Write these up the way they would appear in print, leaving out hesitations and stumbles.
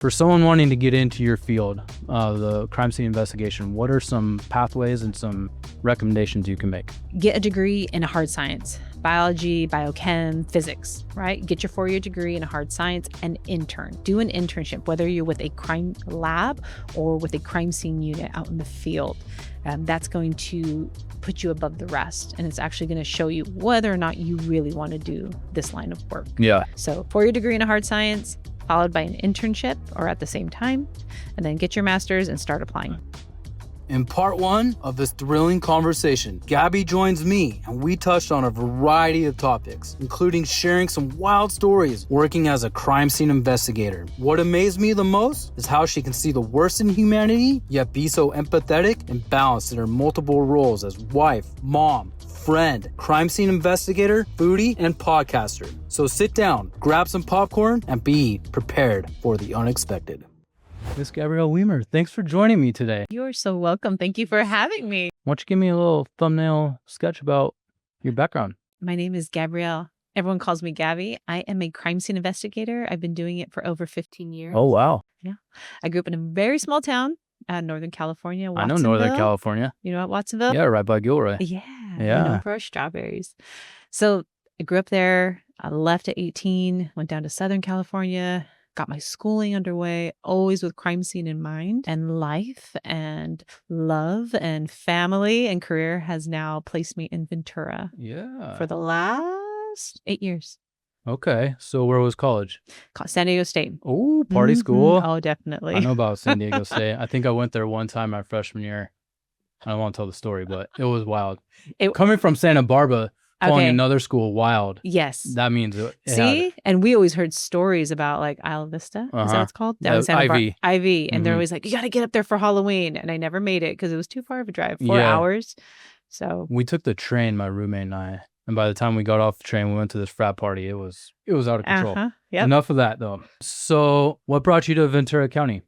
For someone wanting to get into your field, the crime scene investigation, what are some pathways and some recommendations you can make? Get a degree in a hard science, biology, biochem, physics, right? Get your 4-year degree in a hard science and intern. Do an internship, whether you're with a crime lab or with a crime scene unit out in the field. That's going to put you above the rest. And it's actually going to show you whether or not you really want to do this line of work. Yeah. So 4-year degree in a hard science, followed by an internship or at the same time, and then get your master's and start applying. In part 1 of this thrilling conversation, Gabby joins me and we touched on a variety of topics, including sharing some wild stories working as a crime scene investigator. What amazed me the most is how she can see the worst in humanity, yet be so empathetic and balanced in her multiple roles as wife, mom, friend, crime scene investigator, foodie, and podcaster. So sit down, grab some popcorn, and be prepared for the unexpected. Miss Gabrielle Wimer, thanks for joining me today. You're so welcome. Thank you for having me. Why don't you give me a little thumbnail sketch about your background? My name is Gabrielle. Everyone calls me Gabby. I am a crime scene investigator. I've been doing it for over 15 years. Oh, wow. Yeah. I grew up in a very small town, Northern California, I know Northern California. You know what, Watsonville? Yeah, right by Gilroy. Yeah. Yeah. Known for our strawberries. So I grew up there. I left at 18, went down to Southern California, got my schooling underway, always with crime scene in mind. And life and love and family and career has now placed me in Ventura. Yeah. For the last 8 years. Okay. So where was college? San Diego State. Oh, party school. Oh, definitely. I know about San Diego State. I think I went there one time my freshman year. I don't want to tell the story, but it was wild. Coming from Santa Barbara, calling another school wild. Yes. That means it See? And we always heard stories about like Isla Vista. Is that what it's called? Down in Santa Barbara. Ivy. And they're always like, you got to get up there for Halloween. And I never made it because it was too far of a drive. 4 hours. So we took the train, my roommate and I. And by the time we got off the train, we went to this frat party. It was out of control. Yep. Enough of that though. So what brought you to Ventura County?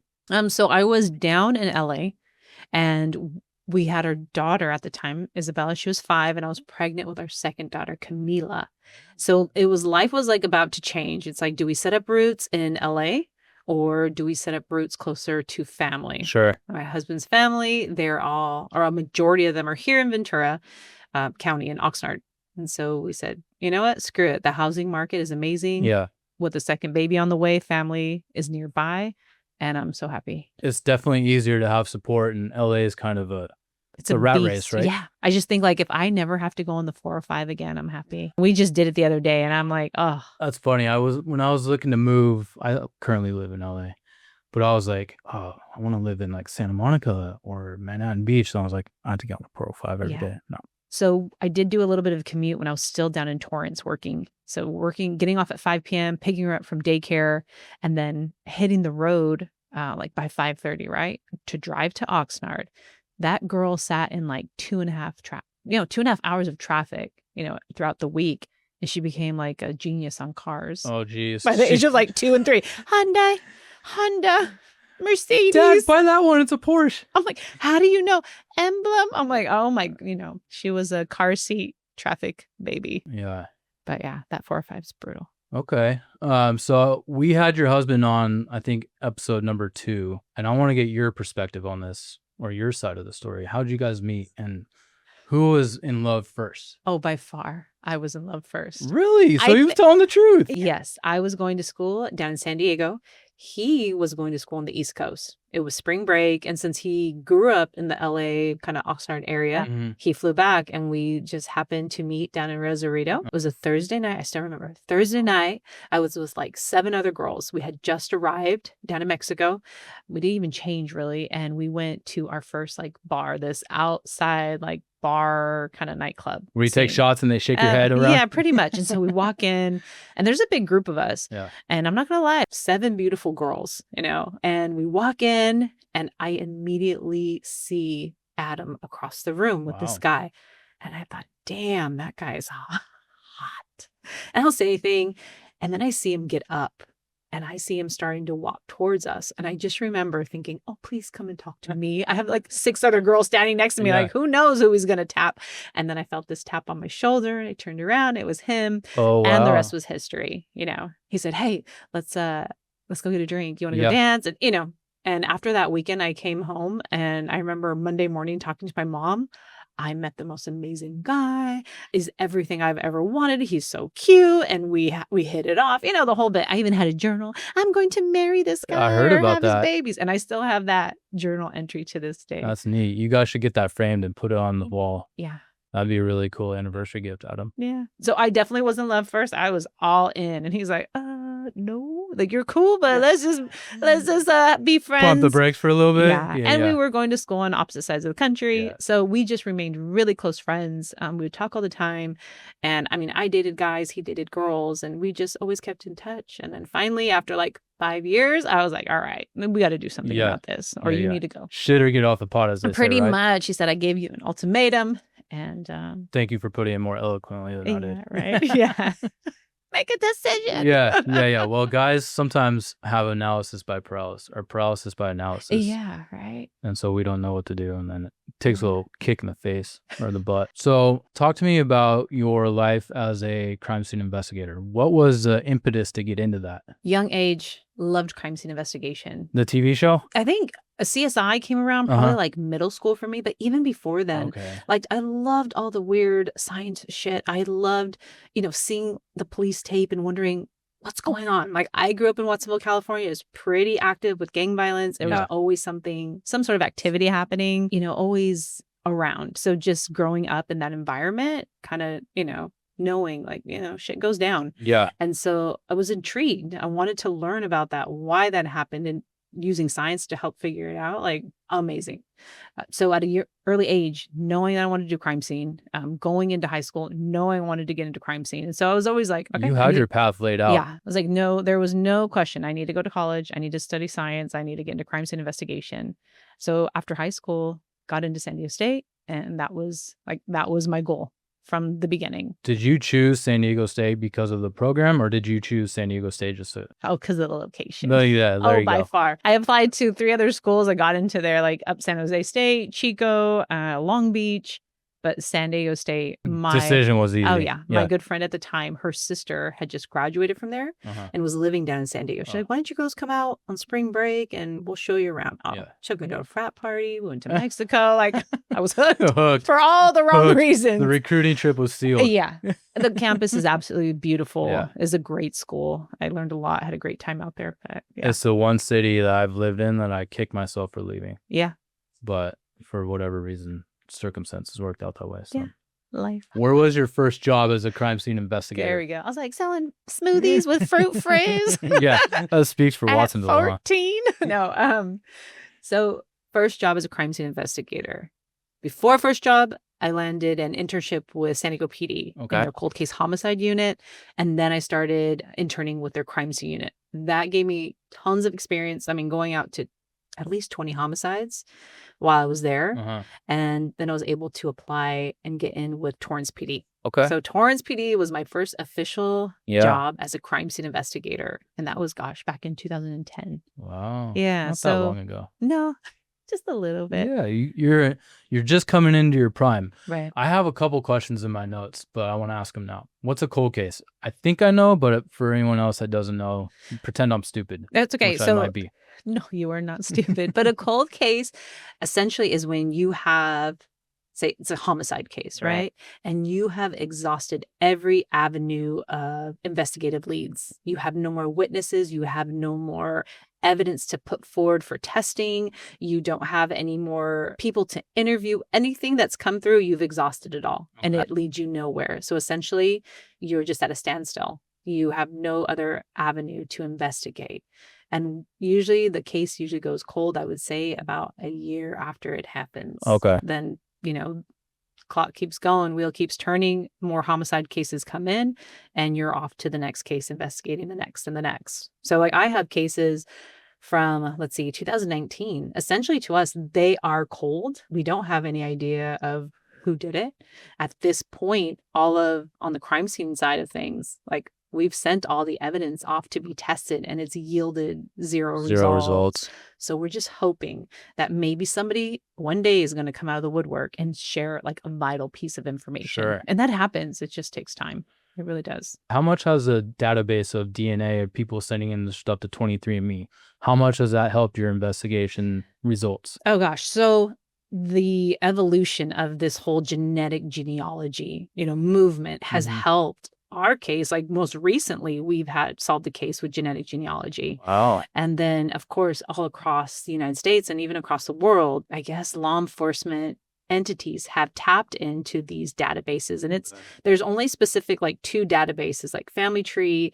So I was down in LA and we had our daughter at the time, Isabella. She was 5 and I was pregnant with our second daughter, Camila. So life was like about to change. It's like, do we set up roots in LA or do we set up roots closer to family? Sure. My husband's family, a majority of them are here in Ventura County in Oxnard. And so we said, you know what? Screw it. The housing market is amazing. Yeah. With a second baby on the way, family is nearby. And I'm so happy. It's definitely easier to have support, and LA is kind of it's a rat race, right? Yeah. I just think like if I never have to go on the 405 again, I'm happy. We just did it the other day and I'm like, oh. That's funny. When I was looking to move, I currently live in LA, but I was like, oh, I want to live in like Santa Monica or Manhattan Beach. So I was like, I have to get on the 405 every day. No. So I did do a little bit of a commute when I was still down in Torrance working. So getting off at 5 p.m., picking her up from daycare, and then hitting the road like by 5:30, right? To drive to Oxnard. That girl sat in like 2.5 hours of traffic, throughout the week. And she became like a genius on cars. Oh, geez. By the age of like 2 and 3. Honda, Mercedes. Dad, buy that one. It's a Porsche. I'm like, how do you know? Emblem. I'm like, oh my, she was a car seat traffic baby. Yeah. But yeah, that 405 is brutal. Okay. So we had your husband on, I think, episode number 2, and I want to get your perspective on this, or your side of the story. How did you guys meet, and who was in love first? Oh, by far, I was in love first. Really? So he was telling the truth. Yes. I was going to school down in San Diego. He was going to school on the East Coast. It was spring break. And since he grew up in the LA kind of Oxnard area, he flew back and we just happened to meet down in Rosarito. It was a Thursday night. I still remember. Thursday night, I was with like 7 other girls. We had just arrived down in Mexico. We didn't even change really. And we went to our first like bar, this outside like bar kind of nightclub. Where you take shots and they shake your head around? Yeah, pretty much. And so we walk in and there's a big group of us. Yeah. And I'm not going to lie, 7 beautiful girls, and we walk in and I immediately see Adam across the room with this guy. And I thought, damn, that guy is hot. And I don't say anything. And then I see him get up. And I see him starting to walk towards us. And I just remember thinking, oh, please come and talk to me. I have like 6 other girls standing next to me. Like, who knows who he's going to tap? And then I felt this tap on my shoulder. And I turned around. It was him. Oh, wow. And the rest was history. He said, hey, let's let's go get a drink. You want to go dance? And, and after that weekend, I came home and I remember Monday morning talking to my mom. I met the most amazing guy. Is everything I've ever wanted. He's so cute. And we hit it off, the whole bit. I even had a journal. I'm going to marry this guy. I heard about have that. His babies. And I still have that journal entry to this day. That's neat. You guys should get that framed and put it on the wall. Yeah. That'd be a really cool anniversary gift, Adam. Yeah. So I definitely was in love first. I was all in. And he's like, no, like you're cool, but let's just be friends. Pump the brakes for a little bit. Yeah. And we were going to school on opposite sides of the country. Yeah. So we just remained really close friends. We would talk all the time. And I mean, I dated guys, he dated girls, and we just always kept in touch. And then finally, after like 5 years, I was like, all right, we got to do something about this, or you need to go. Shit or get off the pot, as they Pretty say, right? much. He said, I gave you an ultimatum. And thank you for putting it more eloquently than I did. Right. Yeah. Make a decision. Yeah. Well, guys sometimes have analysis by paralysis or paralysis by analysis. Yeah, right. And so we don't know what to do. And then it takes a little kick in the face or the butt. So talk to me about your life as a crime scene investigator. What was the impetus to get into that? Young age, loved crime scene investigation. The TV show? I think a CSI came around probably like middle school for me, but even before then, like I loved all the weird science shit. I loved, seeing the police tape and wondering what's going on. Like I grew up in Watsonville, California. It was pretty active with gang violence. There was always some sort of activity happening, always around. So just growing up in that environment, kind of, knowing like, shit goes down. Yeah. And so I was intrigued. I wanted to learn about that, why that happened, and using science to help figure it out. Like amazing. So at a early age, knowing that I wanted to do crime scene, going into high school, knowing I wanted to get into crime scene. And so I was always like, okay. You had your path laid out. Yeah. I was like, no, there was no question. I need to go to college. I need to study science. I need to get into crime scene investigation. So after high school, got into San Diego State. And that was my goal from the beginning. Did you choose San Diego State because of the program, or did you choose San Diego State just to... Oh, because of the location. No, yeah, there you go. By far. I applied to 3 other schools. I got into there, like up San Jose State, Chico, Long Beach. But San Diego State, my decision was easy. Oh, yeah. My good friend at the time, her sister had just graduated from there and was living down in San Diego. She's like, why don't you girls come out on spring break and we'll show you around? She'll go to a frat party. We went to Mexico. Like, I was hooked for all the wrong reasons. The recruiting trip was sealed. Yeah. The campus is absolutely beautiful. Yeah. It's a great school. I learned a lot. Had a great time out there. But, It's the one city that I've lived in that I kick myself for leaving. Yeah. But for whatever reason, circumstances worked out that way. So. Yeah, life. Where was your first job as a crime scene investigator? There we go. I was like selling smoothies with fruit frizz. Yeah, that speaks for Watsonville. At 14. No. So first job as a crime scene investigator. Before first job, I landed an internship with San Diego PD in their cold case homicide unit, and then I started interning with their crime scene unit. That gave me tons of experience. I mean, going out to at least 20 homicides while I was there. And then I was able to apply and get in with Torrance PD. Okay. So Torrance PD was my first official job as a crime scene investigator. And that was, back in 2010. Wow. Yeah. Not that long ago. No, just a little bit. Yeah. You're just coming into your prime. Right. I have a couple questions in my notes, but I want to ask them now. What's a cold case? I think I know, but for anyone else that doesn't know, pretend I'm stupid. That's okay. Which So I might be. No, you are not stupid. But a cold case essentially is when you have, say, it's a homicide case, right? And you have exhausted every avenue of investigative leads. You have no more witnesses. You have no more evidence to put forward for testing. You don't have any more people to interview. Anything that's come through, you've exhausted it all. And it leads you nowhere. So essentially, you're just at a standstill. You have no other avenue to investigate. And usually the case goes cold, I would say, about a year after it happens. Okay. Then, clock keeps going, wheel keeps turning, more homicide cases come in, and you're off to the next case, investigating the next and the next. So like I have cases from, 2019. Essentially to us, they are cold. We don't have any idea of who did it. At this point, on the crime scene side of things, like we've sent all the evidence off to be tested and it's yielded zero results. So we're just hoping that maybe somebody one day is going to come out of the woodwork and share like a vital piece of information. Sure. And that happens. It just takes time. It really does. How much has a database of DNA of people sending in the stuff to 23andMe? How much has that helped your investigation results? Oh gosh. So the evolution of this whole genetic genealogy, movement has helped our case. Like most recently, we've had solved the case with genetic genealogy. Wow. And then, of course, all across the United States and even across the world, I guess law enforcement entities have tapped into these databases. And there's only specific like 2 databases, like Family Tree,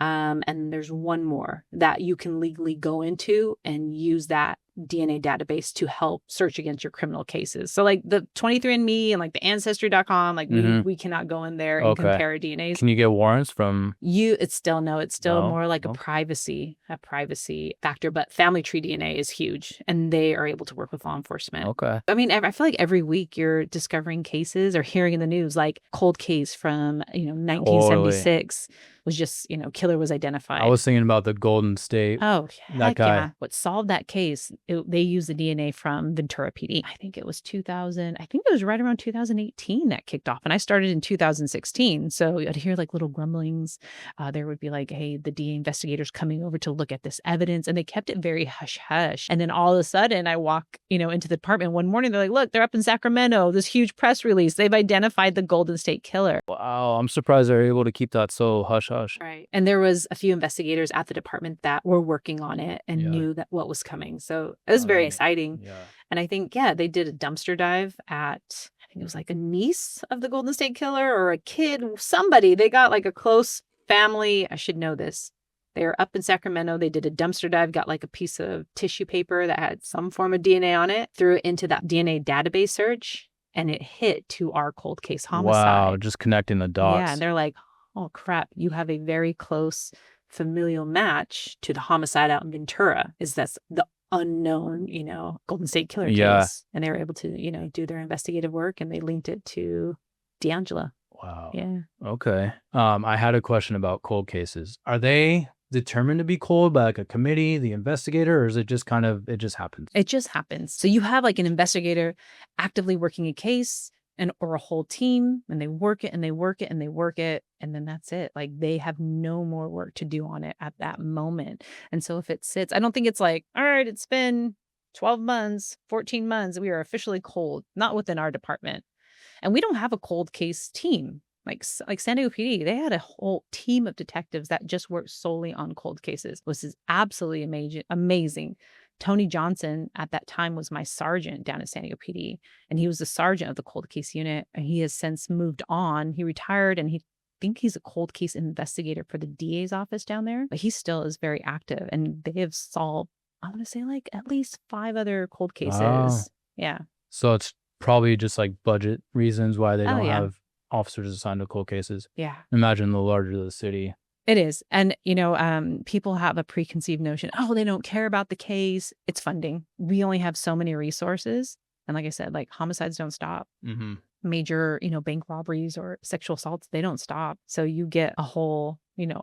and there's one more that you can legally go into and use that DNA database to help search against your criminal cases. So like the 23andMe and like the ancestry.com, like we cannot go in there and compare DNAs. Can you get warrants from It's still more like a privacy factor, but Family Tree DNA is huge and they are able to work with law enforcement. Okay. I mean, I feel like every week you're discovering cases or hearing in the news, like cold case from, 1976 was just, killer was identified. I was thinking about the Golden State. Oh, that guy. Yeah. What solved that case, they used the DNA from Ventura PD. I think it was 2000. I think it was right around 2018 that kicked off. And I started in 2016. So I'd hear like little grumblings. There would be like, hey, the DA investigators coming over to look at this evidence. And they kept it very hush hush. And then all of a sudden I walk, into the department one morning. They're like, look, they're up in Sacramento. This huge press release. They've identified the Golden State killer. Wow. I'm surprised they're able to keep that so hush hush. Right. And there was a few investigators at the department that were working on it and knew that what was coming. So it was very exciting. Yeah. And I think, they did a dumpster dive at, I think it was like a niece of the Golden State Killer or a kid, somebody. They got like a close family. I should know this. They were up in Sacramento. They did a dumpster dive, got like a piece of tissue paper that had some form of DNA on it, threw it into that DNA database search, and it hit to our cold case homicide. Wow, just connecting the dots. Yeah, and they're like, oh crap, you have a very close familial match to the homicide out in Ventura. That's the unknown, Golden State Killer case. And they were able to, do their investigative work and they linked it to D'Angelo. Wow. Yeah. Okay. I had a question about cold cases. Are they determined to be cold by like a committee, the investigator, or is it just it just happens? It just happens. So you have like an investigator actively working a case or a whole team, and they work it and they work it and they work it. And then that's it. Like they have no more work to do on it at that moment. And so if it sits, I don't think it's like, all right, it's been 12 months, 14 months. We are officially cold, not within our department. And we don't have a cold case team. Like San Diego PD, they had a whole team of detectives that just worked solely on cold cases. This is absolutely amazing. Tony Johnson at that time was my sergeant down at San Diego PD, and he was the sergeant of the cold case unit. And he has since moved on. He retired, and I think he's a cold case investigator for the DA's office down there. But he still is very active, and they have solved, I want to say, like at least 5 other cold cases. Wow. Yeah. So it's probably just like budget reasons why they don't have officers assigned to cold cases. Yeah. Imagine the larger the city. It is. And, people have a preconceived notion, they don't care about the case. It's funding. We only have so many resources. And like I said, like homicides don't stop. Mm-hmm. Major, bank robberies or sexual assaults, they don't stop. So you get a whole,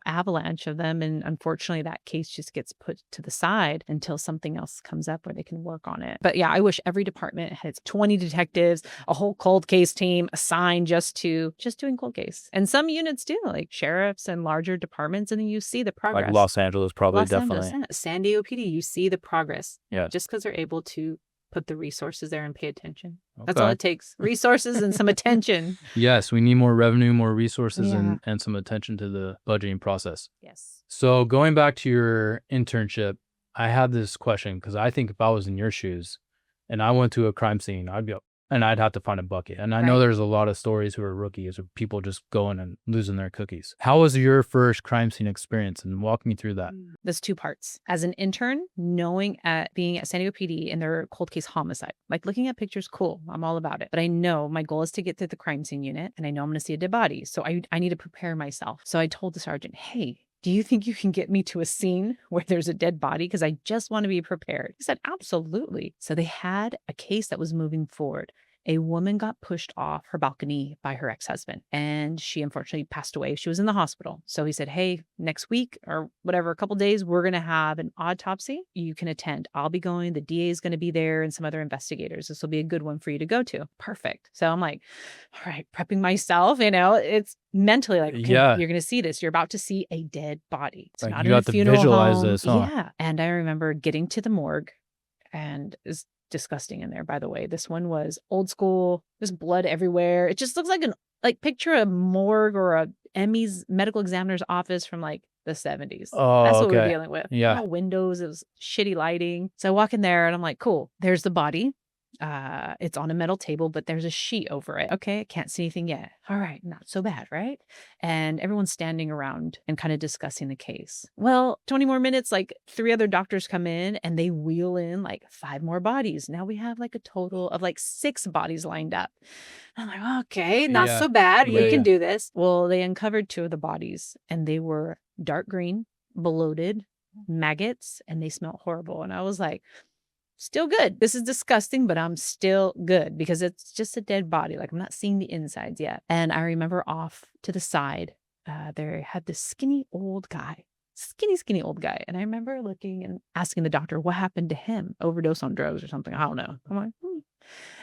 avalanche of them. And unfortunately, that case just gets put to the side until something else comes up where they can work on it. But yeah, I wish every department had 20 detectives, a whole cold case team assigned just doing cold case. And some units do, like sheriffs and larger departments. And then you see the progress. Like Los Angeles, probably definitely. San Diego PD, you see the progress. Yeah. Just because they're able to put the resources there and pay attention. Okay. That's all it takes. Resources and some attention. Yes, we need more revenue, more resources, and some attention to the budgeting process. Yes. So going back to your internship, I had this question because I think if I was in your shoes and I went to a crime scene, I'd have to find a bucket. And I know there's a lot of stories who are rookies or people just going and losing their cookies. How was your first crime scene experience? And walk me through that. There's 2 parts. As an intern, being at San Diego PD and their cold case homicide, like looking at pictures, cool. I'm all about it. But I know my goal is to get to the crime scene unit and I know I'm going to see a dead body. So I need to prepare myself. So I told the sergeant, hey, do you think you can get me to a scene where there's a dead body? Because I just want to be prepared. He said, absolutely. So they had a case that was moving forward. a woman got pushed off her balcony by her ex-husband, and she unfortunately passed away. She was in the hospital. So he said, hey, next week or whatever, a couple days, we're going to have an autopsy. You can attend. I'll be going. The DA is going to be there and some other investigators. This will be a good one for you to go to. Perfect. So I'm like, all right, prepping myself, it's mentally like, okay, you're going to see this. You're about to see a dead body. It's like not you in a got to funeral visualize home. this, huh? Yeah. And I remember getting to the morgue, and it's disgusting in there, by the way. This one was old school. There's blood everywhere. It just looks like picture a morgue or a Emmy's medical examiner's office from like the 70s. Oh, that's what okay. we're dealing with. Yeah. No windows. It was shitty lighting. So I walk in there and I'm like, cool. There's the body. It's on a metal table, but there's a sheet over it. Okay, I can't see anything yet. All right, not so bad, right? And everyone's standing around and kind of discussing the case. Well, 20 more minutes, like 3 other doctors come in and they wheel in like 5 more bodies. Now we have like a total of like 6 bodies lined up. I'm like, okay, not so bad. We can do this. Well, they uncovered 2 of the bodies and they were dark green, bloated, maggots, and they smelled horrible. And I was like, still good. This is disgusting, but I'm still good because it's just a dead body. Like I'm not seeing the insides yet. And I remember off to the side, there had this skinny old guy. And I remember looking and asking the doctor, what happened to him? Overdose on drugs or something. I don't know. I'm like,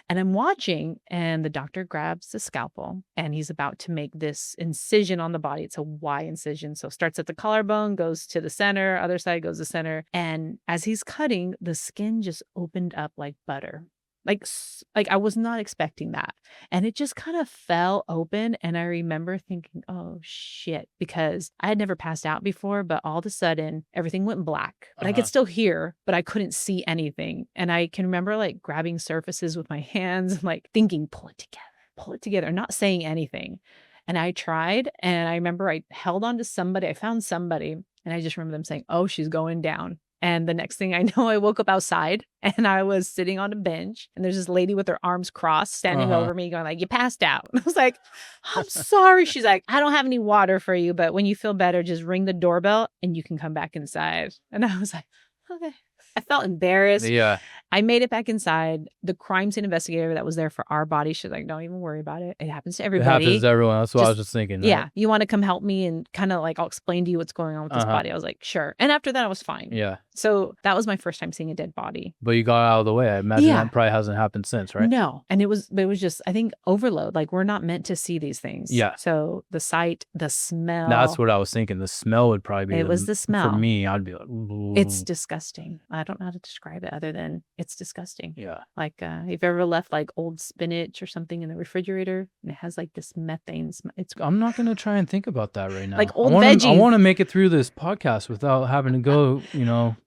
And I'm watching, and the doctor grabs the scalpel and he's about to make this incision on the body. It's a Y incision. So starts at the collarbone, goes to the center, other side goes to center. And as he's cutting, the skin just opened up like butter. Like I was not expecting that. And it just kind of fell open. And I remember thinking, oh shit, because I had never passed out before, but all of a sudden everything went black. But I could still hear, but I couldn't see anything. And I can remember like grabbing surfaces with my hands and like thinking, pull it together, not saying anything. And I tried, and I remember I held on to somebody. I found somebody, and I just remember them saying, oh, she's going down. And the next thing I know, I woke up outside and I was sitting on a bench, and there's this lady with her arms crossed standing over me going like, you passed out. And I was like, I'm sorry. She's like, I don't have any water for you, but when you feel better, just ring the doorbell and you can come back inside. And I was like, okay. I felt embarrassed. Yeah. I made it back inside. The crime scene investigator that was there for our body, she's like, don't even worry about it. It happens to everybody. It happens to everyone. That's what I was just thinking. Right? Yeah. You want to come help me and kind of like, I'll explain to you what's going on with this body. I was like, sure. And after that, I was fine. Yeah. So that was my first time seeing a dead body. But you got out of the way. I imagine that probably hasn't happened since, right? No. And it was just, I think, overload. Like we're not meant to see these things. Yeah. So the sight, the smell. That's what I was thinking. The smell would probably be. It was the smell. For me, I'd be like, ooh. It's disgusting. I don't know how to describe it other than it's disgusting. Yeah. Like if you've ever left like old spinach or something in the refrigerator and it has like this methane smell. I'm not going to try and think about that right now. Like old veggies. I want to make it through this podcast without having to go,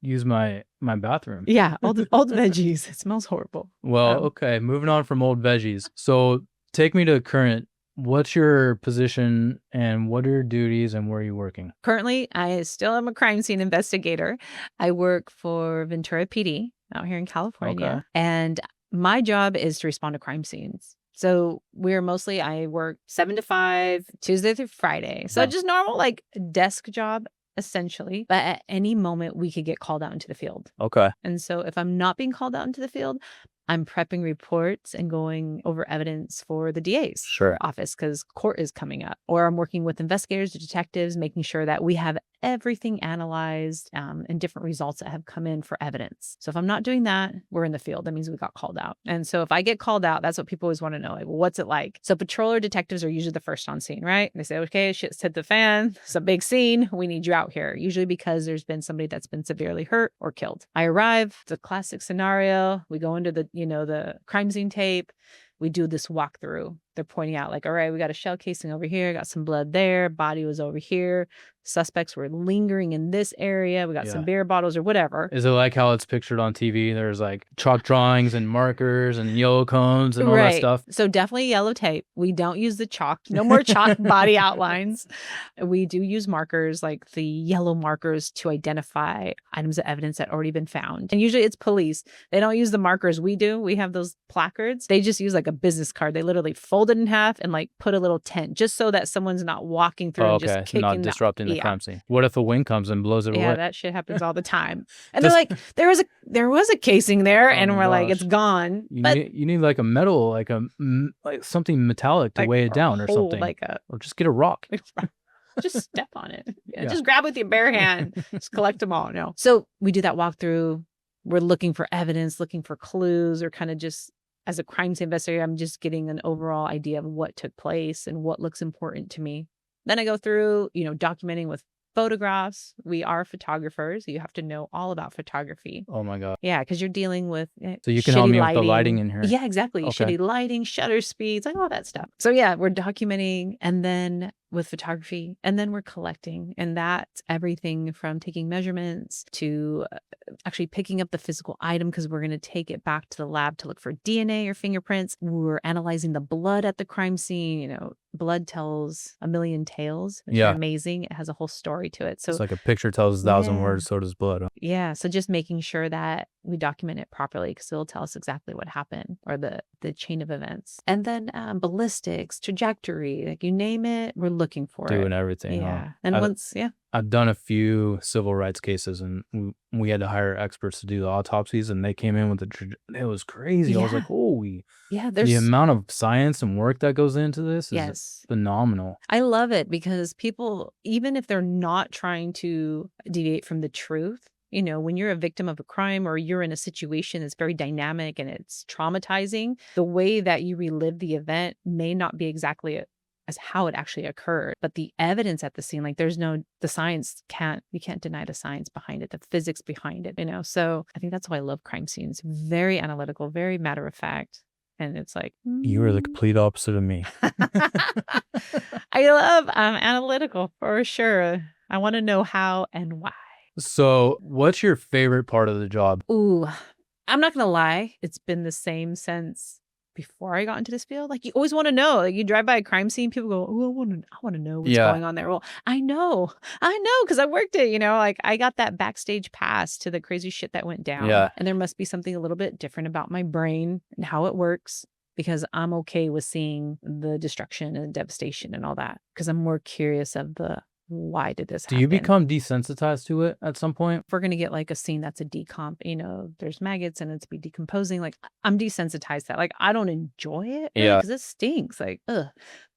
use my bathroom. Yeah. Old veggies. It smells horrible. Well, okay. Moving on from old veggies. So take me to current. What's your position and what are your duties and where are you working? Currently, I still am a crime scene investigator. I work for Ventura PD out here in California. Okay. And my job is to respond to crime scenes. So I work 7 to 5, Tuesday through Friday. So just normal like desk job essentially. But at any moment we could get called out into the field. Okay. And so if I'm not being called out into the field, I'm prepping reports and going over evidence for the DA's office because court is coming up. Or I'm working with investigators, detectives, making sure that we have everything analyzed and different results that have come in for evidence. So if I'm not doing that, we're in the field. That means we got called out. And so if I get called out, that's what people always want to know. Like, well, what's it like? So patroller detectives are usually the first on scene, right? They say, okay, shit's hit the fan. It's a big scene. We need you out here. Usually because there's been somebody that's been severely hurt or killed. I arrive. It's a classic scenario. We go into the crime scene tape. We do this walkthrough. They're pointing out like, all right, we got a shell casing over here. Got some blood there. Body was over here. Suspects were lingering in this area. We got some beer bottles or whatever. Is it like how it's pictured on TV? There's like chalk drawings and markers and yellow cones and all that stuff. So definitely yellow tape. We don't use the chalk. No more chalk body outlines. We do use markers, like the yellow markers to identify items of evidence that already been found. And usually it's police. They don't use the markers we do. We have those placards. They just use like a business card. They literally fold fold it in half and like put a little tent just so that someone's not walking through and just kicking not disrupting the crime scene. What if a wind comes and blows it away? Yeah, that shit happens all the time. And they're like, there was a casing there, and we're like, it's gone. You need like a metal, like something metallic to weigh it down or something, or just get a rock. Just step on it. Just grab with your bare hand. Just collect them all. No. So we do that walkthrough. We're looking for evidence, looking for clues, or kind of just as a crime scene investigator, I'm just getting an overall idea of what took place and what looks important to me. Then I go through, documenting with photographs. We are photographers. You have to know all about photography. Oh my God. Yeah, because you're dealing with so you can help me with the lighting in here. Yeah, exactly. Okay. Shitty lighting, shutter speeds, like all that stuff. So yeah, we're documenting, and then with photography, and then we're collecting, and that's everything from taking measurements to actually picking up the physical item, because we're going to take it back to the lab to look for DNA or fingerprints. We're analyzing the blood at the crime scene. Blood tells a million tales. It's amazing. It has a whole story to it. So it's like a picture tells 1,000 words, so does blood. Yeah. So just making sure that we document it properly, because it'll tell us exactly what happened, or the chain of events. And then ballistics, trajectory, like you name it, we're looking for doing everything. Yeah. And I've done a few civil rights cases, and we had to hire experts to do the autopsies, and they came in with it was crazy. I was like, holy. Yeah, the amount of science and work that goes into this is phenomenal. I love it, because people, even if they're not trying to deviate from the truth, when you're a victim of a crime or you're in a situation that's very dynamic and it's traumatizing, the way that you relive the event may not be exactly as how it actually occurred, but the evidence at the scene, like the science you can't deny the science behind it, the physics behind it, So I think that's why I love crime scenes. Very analytical, very matter of fact. And it's like, you are the complete opposite of me. I love analytical for sure. I want to know how and why. So what's your favorite part of the job? Ooh, I'm not going to lie. It's been the same since before I got into this field. Like, you always want to know. Like, you drive by a crime scene, people go, "Oh, I want to know what's going on there." Well, I know, because I worked it. Like, I got that backstage pass to the crazy shit that went down. Yeah. And there must be something a little bit different about my brain and how it works, because I'm okay with seeing the destruction and devastation and all that, because I'm more curious of the why did this happen? Do you become desensitized to it at some point? If we're going to get like a scene that's a decomp, there's maggots and it's be decomposing, like I'm desensitized to that. Like, I don't enjoy it because it stinks, like, ugh.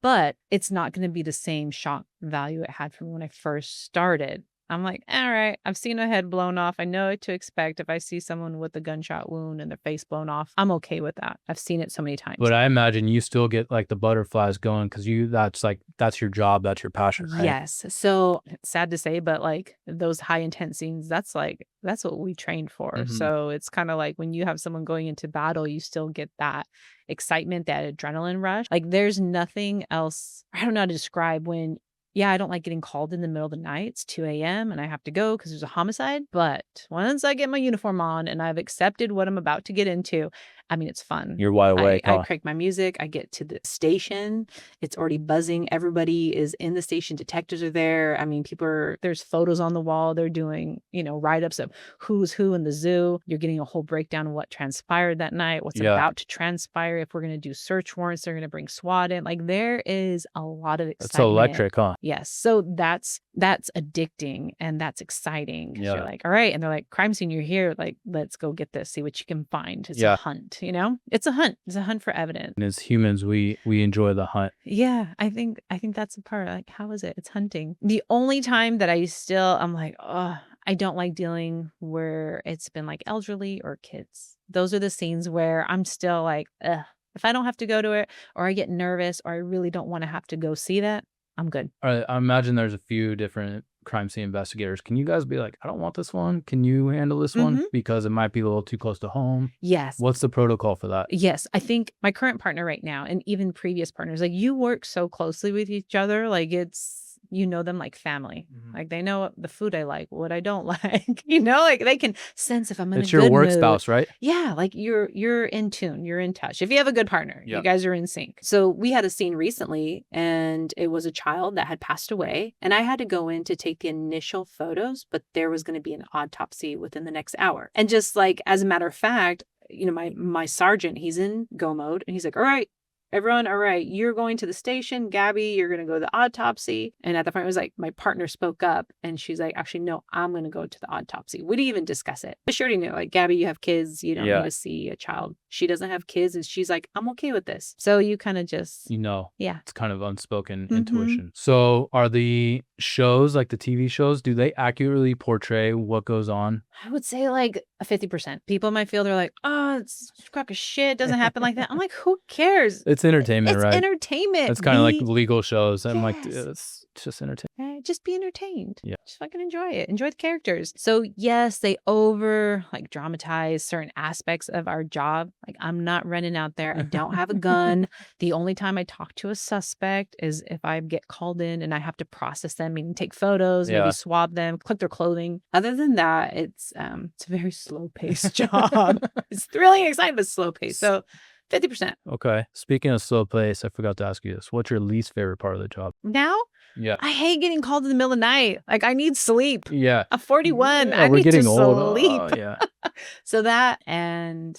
But it's not going to be the same shock value it had from when I first started. I'm like, all right, I've seen a head blown off. I know what to expect. If I see someone with a gunshot wound and their face blown off, I'm okay with that. I've seen it so many times. But I imagine you still get like the butterflies going, because that's your job, that's your passion, right? Yes. So it's sad to say, but like those high intense scenes, that's what we trained for. Mm-hmm. So it's kind of like when you have someone going into battle, you still get that excitement, that adrenaline rush. Like, there's nothing else. I don't know how to describe when. Yeah, I don't like getting called in the middle of the night. It's 2 a.m. and I have to go because there's a homicide. But once I get my uniform on and I've accepted what I'm about to get into, I mean, it's fun. You're wide awake. I crank my music. I get to the station. It's already buzzing. Everybody is in the station. Detectives are there. I mean, there's photos on the wall. They're doing, write-ups of who's who in the zoo. You're getting a whole breakdown of what transpired that night, what's about to transpire. If we're going to do search warrants, they're going to bring SWAT in. Like, there is a lot of excitement. It's electric, huh? Yes. So that's addicting and that's exciting. Yeah. You're like, all right. And they're like, crime scene, you're here. Like, let's go get this, see what you can find. It's a hunt, It's a hunt. It's a hunt for evidence. And as humans, we enjoy the hunt. Yeah. I think that's the part. Like, how is it? It's hunting. The only time that I'm like, oh, I don't like dealing where it's been like elderly or kids. Those are the scenes where I'm still like, ugh. If I don't have to go to it, or I get nervous, or I really don't want to have to go see that, I'm good. All right, I imagine there's a few different crime scene investigators. Can you guys be like, I don't want this one. Can you handle this one? Because it might be a little too close to home. Yes. What's the protocol for that? Yes. I think my current partner right now, and even previous partners, like, you work so closely with each other. Like, them like family. Like, they know the food I like, what I don't like, like they can sense if I'm in a good mood. It's your work spouse, right? Yeah. Like, you're in tune, you're in touch. If you have a good partner, you guys are in sync. So we had a scene recently, and it was a child that had passed away, and I had to go in to take the initial photos, but there was going to be an autopsy within the next hour. And just like, as a matter of fact, my sergeant, he's in go mode, and he's like, all right, everyone, all right, you're going to the station. Gabby, you're going to go to the autopsy. And at the point, it was like my partner spoke up and she's like, actually, no, I'm going to go to the autopsy. We didn't even discuss it. But she already knew, like, Gabby, you have kids. You don't need to see a child. She doesn't have kids. And she's like, I'm okay with this. So you kind of just, yeah, it's kind of unspoken intuition. So are the shows, like the TV shows, do they accurately portray what goes on? I would say like a 50%. People in my field are like, oh, it's a crock of shit. It doesn't happen like that. I'm like, who cares? It's entertainment, right? It's entertainment. It's kind of like legal shows. I'm like, it's just entertainment. Just be entertained. Yeah. Just fucking enjoy it. Enjoy the characters. So yes, they over like dramatize certain aspects of our job. Like I'm not running out there. I don't have a gun. The only time I talk to a suspect is if I get called in and I have to process them, meaning take photos, maybe swab them, click their clothing. Other than that, it's a very slow paced job. It's thrilling and exciting, but slow paced. So 50%. Okay. Speaking of slow pace, I forgot to ask you this. What's your least favorite part of the job? Now? Yeah. I hate getting called in the middle of the night. Like I need sleep. Yeah. I'm 41. I we're need getting to old. sleep. Oh, yeah. So that and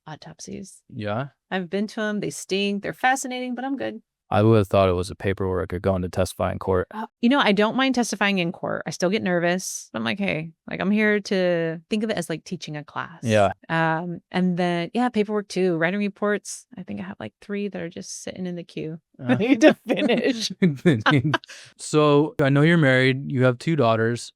autopsies. Yeah. I've been to them. They stink. They're fascinating, but I'm good. I would have thought it was a paperwork or going to testify in court. I don't mind testifying in court. I still get nervous. I'm like, hey, like I'm here to think of it as like teaching a class. Yeah. And then, paperwork too. Writing reports. I think I have like 3 that are just sitting in the queue. I need to finish. So I know you're married. You have 2 daughters.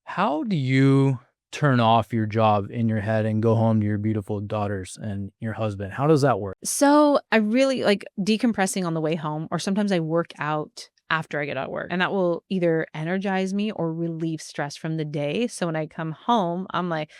How do you turn off your job in your head and go home to your beautiful daughters and your husband? How does that work? So I really like decompressing on the way home, or sometimes I work out after I get out of work, and that will either energize me or relieve stress from the day. So when I come home, I'm like,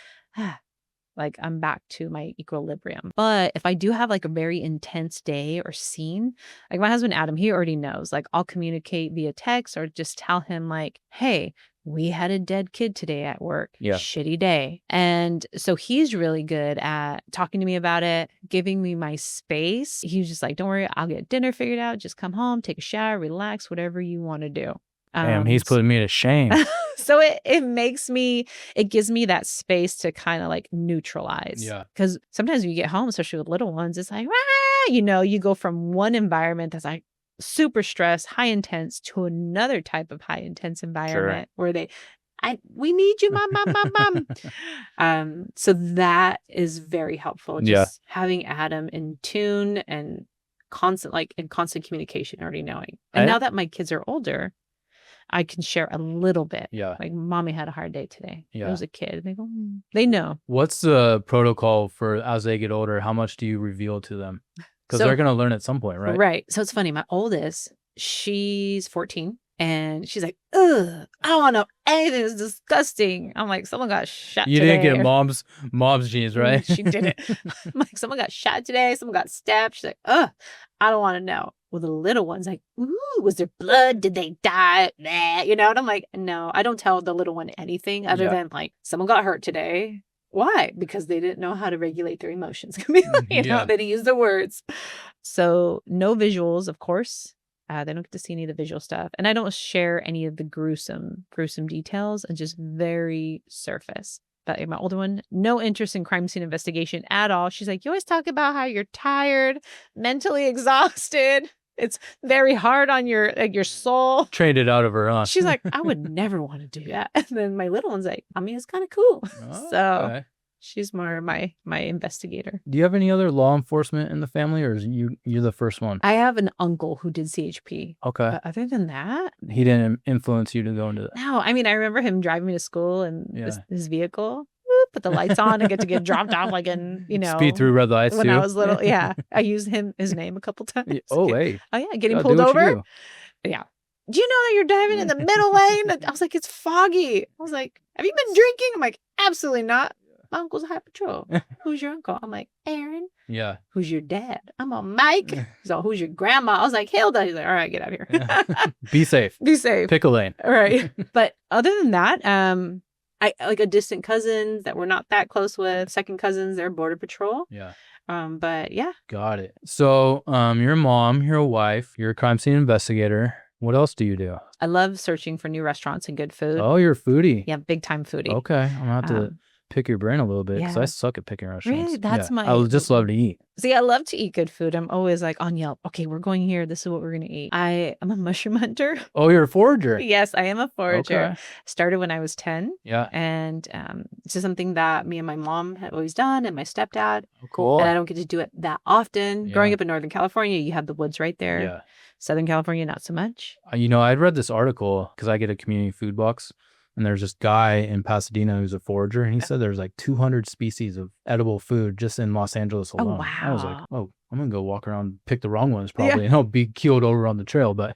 like I'm back to my equilibrium. But if I do have like a very intense day or scene, like my husband, Adam, he already knows, like I'll communicate via text or just tell him like, hey, we had a dead kid today at work. Yeah. Shitty day. And so he's really good at talking to me about it, giving me my space. He was just like, don't worry, I'll get dinner figured out. Just come home, take a shower, relax, whatever you want to do. Damn, he's putting me to shame. So it gives me that space to kind of like neutralize. Yeah. Because sometimes when you get home, especially with little ones, it's like, you go from one environment that's like super stressed, high intense, to another type of high intense environment where we need you, mom. So that is very helpful. Just having Adam in tune and in constant communication, already knowing. And now that my kids are older, I can share a little bit. Yeah. Like, mommy had a hard day today. Yeah. It was a kid. They go, they know. What's the protocol for as they get older? How much do you reveal to them? Because they're going to learn at some point, right? Right. So it's funny. My oldest, she's 14. And she's like, ugh, I don't want to know anything. It's disgusting. I'm like, someone got shot today. You didn't get mom's genes, right? She didn't. I'm like, someone got shot today. Someone got stabbed. She's like, ugh, I don't want to know. Well, the little one's like, ooh, was there blood? Did they die? Nah. And I'm like, no, I don't tell the little one anything other than like, someone got hurt today. Why? Because they didn't know how to regulate their emotions. They didn't use the words. So no visuals, of course. They don't get to see any of the visual stuff. And I don't share any of the gruesome details, and just very surface. But my older one, no interest in crime scene investigation at all. She's like, you always talk about how you're tired, mentally exhausted. It's very hard on your soul. Trained it out of her, huh? She's like, I would never want to do that. And then my little one's like, I mean, it's kind of cool. Oh, so okay. She's more my investigator. Do you have any other law enforcement in the family, or is you're the first one? I have an uncle who did CHP. Okay. But other than that, he didn't influence you to go into that. No, I mean, I remember him driving me to school in his vehicle. Put the lights on and get drop off like in, speed through red lights when too. I was little. Yeah. I used his name a couple times. Oh, hey. Oh, yeah. Getting pulled over. Yeah. Do you know that you're driving in the middle lane? I was like, it's foggy. I was like, have you been drinking? I'm like, absolutely not. My uncle's high patrol. Who's your uncle? I'm like, Aaron. Yeah. Who's your dad? I'm on Mike. So who's your grandma? I was like, Hilda. He's like, all right, get out of here. Be safe. Be safe. Pick a lane. All right. But other than that, I like a distant cousin that we're not that close with. Second cousins, they're border patrol. Yeah. But yeah. Got it. So, you're a mom, you're a wife, you're a crime scene investigator. What else do you do? I love searching for new restaurants and good food. Oh, you're a foodie. Yeah, big time foodie. Okay. I'm going to have to pick your brain a little bit because Yeah. I suck at picking restaurants. Really? That's I would just love to eat. See, I love to eat good food. I'm always like on Yelp. Okay, we're going here. This is what we're going to eat. I'm a mushroom hunter. Oh, you're a forager. Yes, I am a forager. Okay. Started when I was 10. Yeah. And it's just something that me and my mom had always done and my stepdad. Oh, cool. And I don't get to do it that often. Yeah. Growing up in Northern California, you have the woods right there. Yeah. Southern California, not so much. I'd read this article because I get a community food box. And there's this guy in Pasadena who's a forager, and he said there's like 200 species of edible food just in Los Angeles alone. wow. I was like, oh, I'm going to go walk around, pick the wrong ones probably, and I'll be keeled over on the trail. But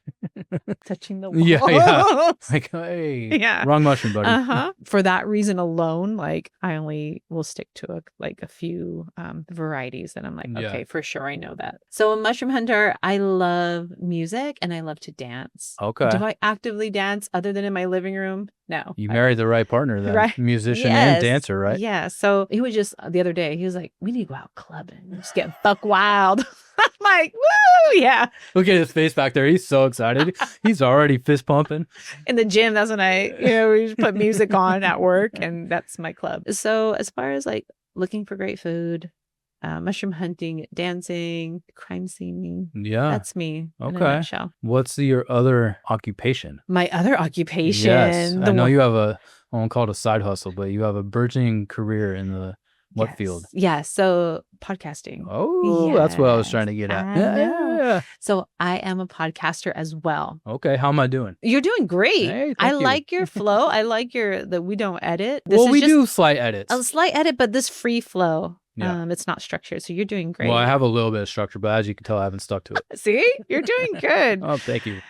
touching the wall. Yeah. Like, hey, wrong mushroom, buddy. For that reason alone, like I only will stick to a few varieties, and I'm like, okay, for sure, I know that. So a mushroom hunter, I love music and I love to dance. Okay. Do I actively dance other than in my living room? No. You married the right partner then. Right. Musician and dancer, right? Yeah. So he was just the other day, he was like, we need to go out clubbing. Just get buck wild. I'm like, woo, yeah. Look at his face back there. He's so excited. He's already fist pumping. In the gym, that's when we just put music on at work, and that's my club. So as far as like looking for great food, mushroom hunting, dancing, crime scene. Yeah. That's me in a Okay. nutshell. What's your other occupation? My other occupation. Yes. I know you have I won't call it a side hustle, but you have a burgeoning career in the what field? Yeah. So podcasting. Oh, that's what I was trying to get at. I know. So I am a podcaster as well. Okay. How am I doing? You're doing great. Hey, I thank you. like your flow. I like that we don't edit. We do slight edits. A slight edit, but this free flow. Yeah. It's not structured. So you're doing great. Well, I have a little bit of structure, but as you can tell, I haven't stuck to it. See, you're doing good. Oh, thank you.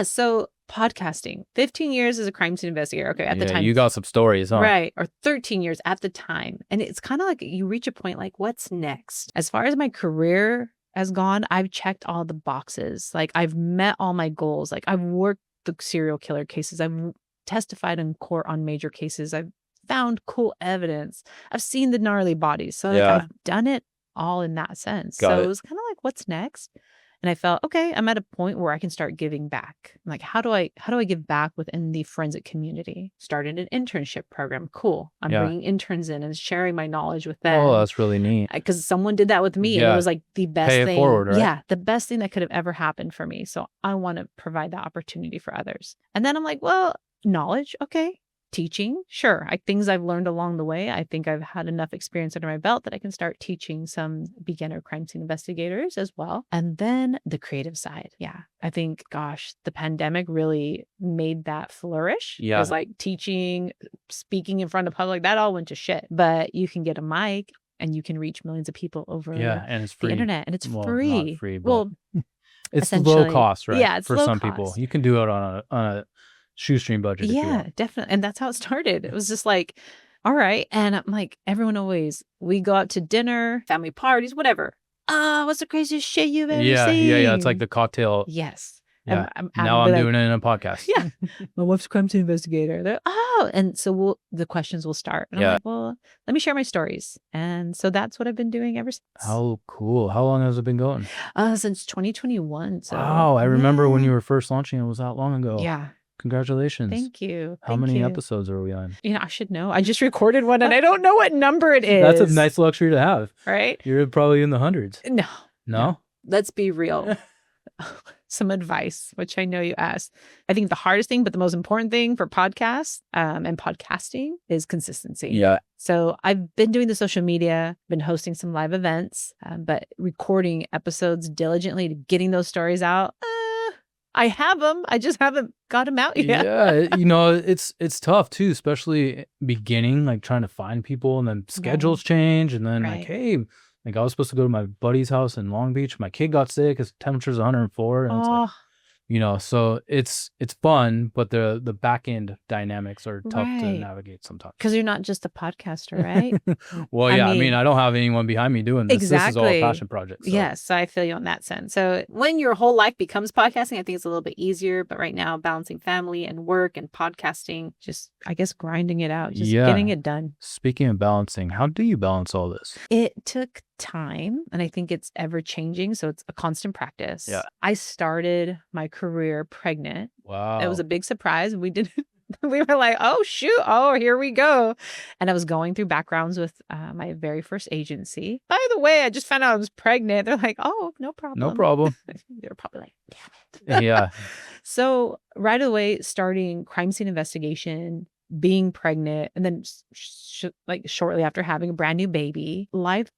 So podcasting, 15 years as a crime scene investigator. Okay, at the time. You got some stories, huh? Right. Or 13 years at the time. And it's kind of like you reach a point like, what's next? As far as my career has gone, I've checked all the boxes. Like I've met all my goals. Like I've worked the serial killer cases. I've testified in court on major cases. I've found cool evidence. I've seen the gnarly bodies. So I've done it all in that sense. It was kind of like, what's next? And I felt, okay, I'm at a point where I can start giving back. I'm like, how do I give back within the forensic community? Started an internship program. Cool. I'm bringing interns in and sharing my knowledge with them. Oh, that's really neat. Because someone did that with me. And it was like the best Pay it thing. forward, right? Yeah, the best thing that could have ever happened for me. So I want to provide that opportunity for others. And then I'm like, well, knowledge, okay. Teaching, sure. Things I've learned along the way. I think I've had enough experience under my belt that I can start teaching some beginner crime scene investigators as well. And then the creative side. Yeah. I think, gosh, the pandemic really made that flourish. Yeah. It was like teaching, speaking in front of public, that all went to shit. But you can get a mic and you can reach millions of people over and it's free. the internet. And it's free. Not free, but well, it's low cost, right? Yeah, it's for low some cost. people. You can do it on a shoestring budget. If you want. Definitely. And that's how it started. It was just like, all right. And I'm like, we go out to dinner, family parties, whatever. What's the craziest shit you've ever seen? Yeah. It's like the cocktail. Yes. Yeah. Now I'm doing it in a podcast. Yeah. My wife's a crime scene investigator. They're, and so the questions will start. And I'm like, well, let me share my stories. And so that's what I've been doing ever since. How cool. How long has it been going? Since 2021. So, wow. I remember when you were first launching. It was that long ago. Yeah. Congratulations. Thank you. How many episodes are we on? I should know. I just recorded one and I don't know what number it is. That's a nice luxury to have. Right? You're probably in the hundreds. No? Let's be real. Some advice, which I know you asked. I think the hardest thing, but the most important thing for podcasts and podcasting is consistency. Yeah. So I've been doing the social media, been hosting some live events, but recording episodes diligently, getting those stories out. I have them. I just haven't got them out yet. Yeah. It's tough too, especially beginning, like trying to find people and then schedules change. And then like, hey, like I was supposed to go to my buddy's house in Long Beach. My kid got sick. His temperature's 104. And it's like, so it's fun, but the back end dynamics are tough to navigate sometimes. Because you're not just a podcaster, right? Well, yeah. I mean, I don't have anyone behind me doing this. Exactly. This is all a passion project. So. Yes, I feel you on that sense. So when your whole life becomes podcasting, I think it's a little bit easier. But right now, balancing family and work and podcasting, just, I guess, grinding it out, just getting it done. Speaking of balancing, how do you balance all this? It took time, and I think it's ever changing. So it's a constant practice. Yeah. I started my career pregnant. Wow. It was a big surprise. We didn't we were like, oh, shoot. Oh, here we go. And I was going through backgrounds with my very first agency. By the way, I just found out I was pregnant. They're like, oh, no problem. No problem. They were probably like, damn it. Yeah. So right away, starting crime scene investigation, being pregnant, and then like shortly after having a brand new baby, life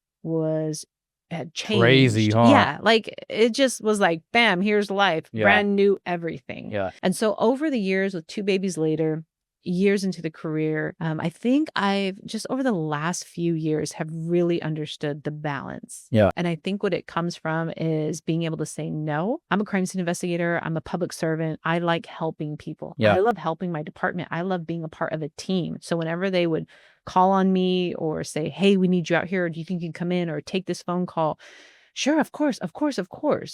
had changed. Crazy, huh? Yeah, like it just was like, bam, here's life, brand new everything. Yeah. And so over the years, with 2 babies later, years into the career, I think I've just over the last few years have really understood the balance. Yeah. And I think what it comes from is being able to say no. I'm a crime scene investigator. I'm a public servant. I like helping people. Yeah. I love helping my department. I love being a part of a team. So whenever they would call on me or say, hey, we need you out here, or do you think you can come in or take this phone call? Sure, of course.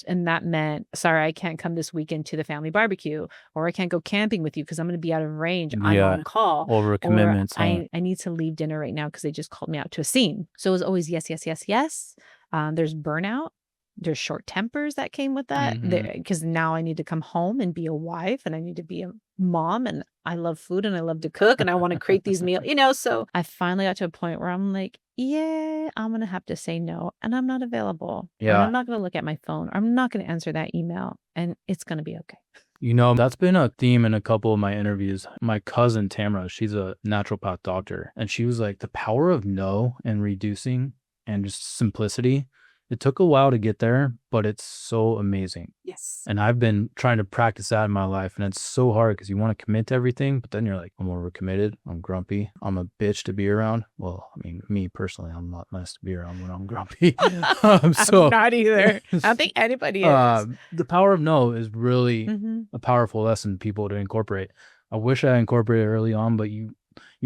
And that meant, sorry, I can't come this weekend to the family barbecue, or I can't go camping with you because I'm going to be out of range. I'm on call. Over commitments. I need to leave dinner right now because they just called me out to a scene. So it was always yes. There's burnout. There's short tempers that came with that, because now I need to come home and be a wife, and I need to be a mom, and I love food and I love to cook, and I want to create these meals, so I finally got to a point where I'm like, yeah, I'm going to have to say no, and I'm not available. Yeah. And I'm not going to look at my phone. I'm not going to answer that email, and it's going to be okay. That's been a theme in a couple of my interviews. My cousin Tamara, she's a naturopath doctor, and she was like, the power of no and reducing and just simplicity. It took a while to get there, but it's so amazing. Yes. And I've been trying to practice that in my life, and it's so hard because you want to commit to everything, but then you're like, I'm overcommitted. I'm grumpy. I'm a bitch to be around. Well, I mean, me personally, I'm not nice to be around when I'm grumpy. I'm not either. I don't think anybody is. The power of no is really a powerful lesson people to incorporate. I wish I incorporated early on, but you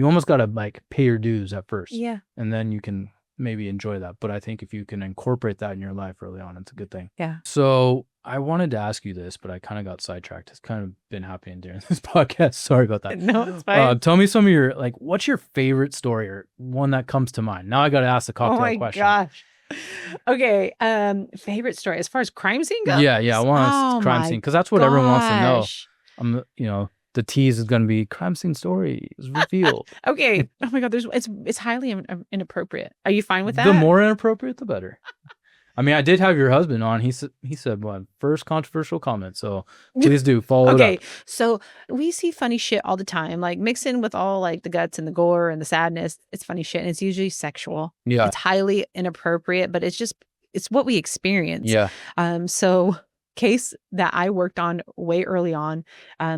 almost got to like pay your dues at first. Yeah. And then you can maybe enjoy that. But I think if you can incorporate that in your life early on, it's a good thing. Yeah. So I wanted to ask you this, but I kind of got sidetracked. It's kind of been happening during this podcast. Sorry about that. No, it's fine. Tell me some of your, what's your favorite story or one that comes to mind? Now I got to ask the cocktail question. Oh my gosh. Okay. Favorite story as far as crime scene goes? Yeah. I want crime scene because that's what everyone wants to know. The tease is going to be crime scene story is revealed. Okay. Oh my God. It's highly inappropriate. Are you fine with that? The more inappropriate, the better. I mean, I did have your husband on. He said, well, first controversial comment. So please do follow it up. Okay. So we see funny shit all the time, like mixed in with all like the guts and the gore and the sadness. It's funny shit. And it's usually sexual. Yeah. It's highly inappropriate, but it's what we experience. Yeah. So case that I worked on way early on,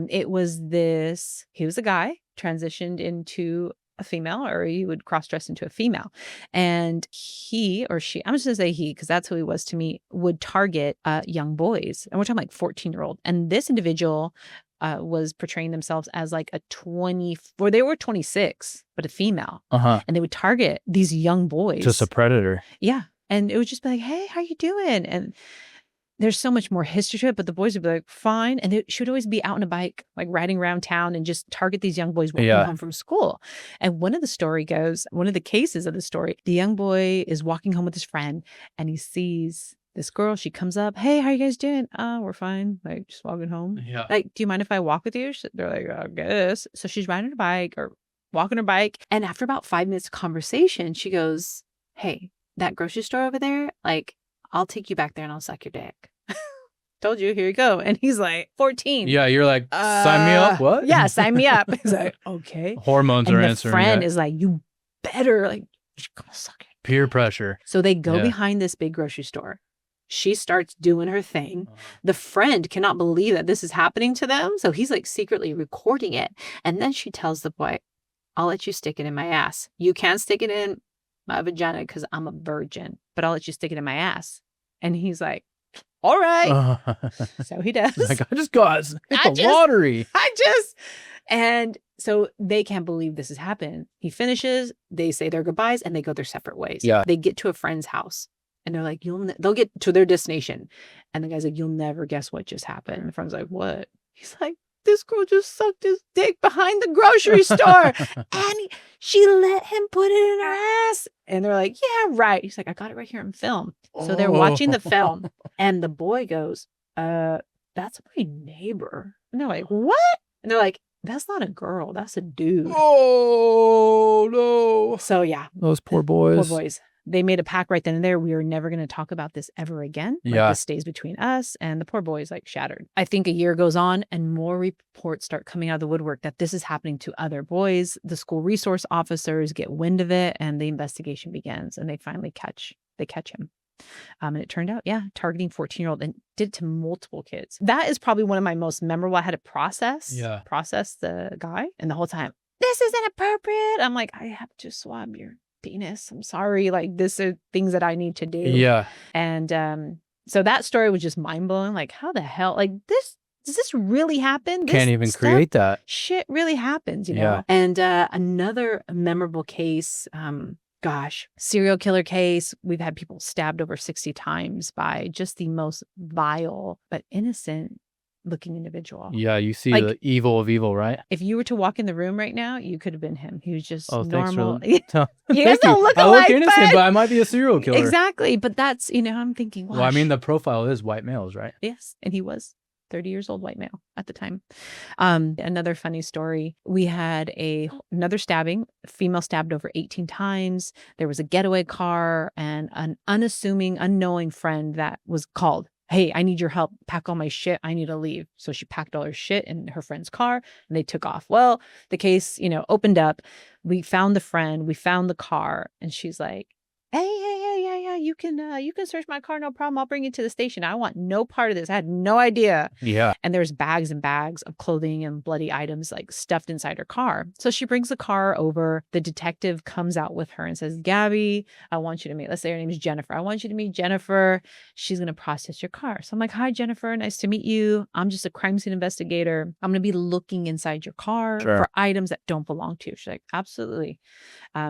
he was a guy transitioned into a female, or he would cross-dress into a female, and he or she, I'm just gonna say he because that's who he was to me, would target young boys, and we're talking like 14-year-old, and this individual was portraying themselves as like a 24, they were 26 but a female, and they would target these young boys. Just a predator. Yeah. And it would just be like, hey, how you doing? And there's so much more history to it, but the boys would be like, fine. And she would always be out on a bike, like riding around town and just target these young boys walking home from school. And one of the cases of the story, the young boy is walking home with his friend and he sees this girl. She comes up, hey, how you guys doing? We're fine. Like just walking home. Yeah. Like, do you mind if I walk with you? They're like, I guess. So she's riding her bike or walking her bike. And after about 5 minutes of conversation, she goes, hey, that grocery store over there, like, I'll take you back there and I'll suck your dick. Told you, here you go. And he's like 14. Yeah, you're like, sign me up. What? Yeah, sign me up. He's like, okay. Hormones and are the answering. Friend is like, you better, like, you're gonna suck it. Peer pressure. So they go behind this big grocery store. She starts doing her thing. The friend cannot believe that this is happening to them. So he's like secretly recording it. And then she tells the boy, I'll let you stick it in my ass. You can't stick it in my vagina because I'm a virgin, but I'll let you stick it in my ass. And he's like, all right. So he does. Like, I just got hit the lottery. And so they can't believe this has happened. He finishes, they say their goodbyes, and they go their separate ways. Yeah. They get to a friend's house and they're like, they'll get to their destination. And the guy's like, you'll never guess what just happened. And the friend's like, what? He's like, this girl just sucked his dick behind the grocery store and she let him put it in her ass. And they're like, yeah, right. He's like, I got it right here in film. So they're watching the film and the boy goes, that's my neighbor. And they're like, what? And they're like, that's not a girl, that's a dude. Oh, no. So yeah. Those poor boys. Poor boys. They made a pact right then and there. We are never going to talk about this ever again. Yeah. This stays between us, and the poor boys like shattered. I think a year goes on and more reports start coming out of the woodwork that this is happening to other boys. The school resource officers get wind of it and the investigation begins, and they finally catch him. And it turned out, targeting 14-year-old, and did it to multiple kids. That is probably one of my most memorable. I had to process the guy, and the whole time, this isn't appropriate. I'm like, I have to swab your penis. I'm sorry. Like, this are things that I need to do. Yeah. And so that story was just mind blowing. Like, how the hell? Like, does this really happen? Can't even create that. Shit really happens, you know? And another memorable case, serial killer case. We've had people stabbed over 60 times by just the most vile but innocent looking individual. Yeah, you see like, the evil of evil, right? If you were to walk in the room right now, you could have been him. He was just Thanks normal. for You guys don't look I alike, look innocent, but I might be a serial killer. Exactly. But that's, I'm thinking, well, I mean, the profile is white males, right? Yes. And he was 30 years old, white male at the time. Another funny story. We had another stabbing, female stabbed over 18 times. There was a getaway car and an unassuming, unknowing friend that was called. Hey, I need your help. Pack all my shit. I need to leave. So she packed all her shit in her friend's car and they took off. Well, the case, opened up. We found the friend. We found the car. And she's like, hey, you can search my car. No problem. I'll bring you to the station. I want no part of this. I had no idea. Yeah. And there's bags and bags of clothing and bloody items like stuffed inside her car. So she brings the car over. The detective comes out with her and says, Gabby, I want you to meet, let's say her name is Jennifer. I want you to meet Jennifer. She's going to process your car. So I'm like, hi, Jennifer. Nice to meet you. I'm just a crime scene investigator. I'm going to be looking inside your car for items that don't belong to you. She's like, absolutely.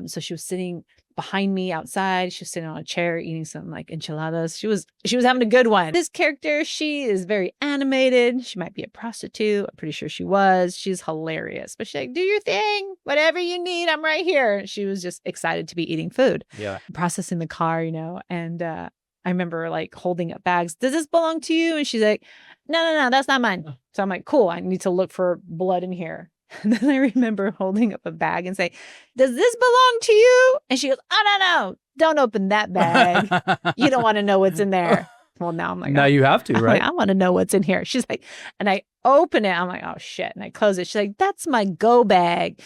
So she was sitting behind me outside. She was sitting on a chair eating some like enchiladas. She was having a good one. This character, she is very animated. She might be a prostitute. I'm pretty sure she was. She's hilarious. But she's like, do your thing. Whatever you need, I'm right here. She was just excited to be eating food. Yeah. Processing the car, and I remember like holding up bags. Does this belong to you? And she's like, no, that's not mine. So I'm like, cool. I need to look for blood in here. And then I remember holding up a bag and saying, does this belong to you? And she goes, oh, no, don't open that bag. You don't want to know what's in there. Well, now I'm like, now you have to, right? Like, I want to know what's in here. She's like, and I open it. I'm like, oh shit. And I close it. She's like, that's my go bag.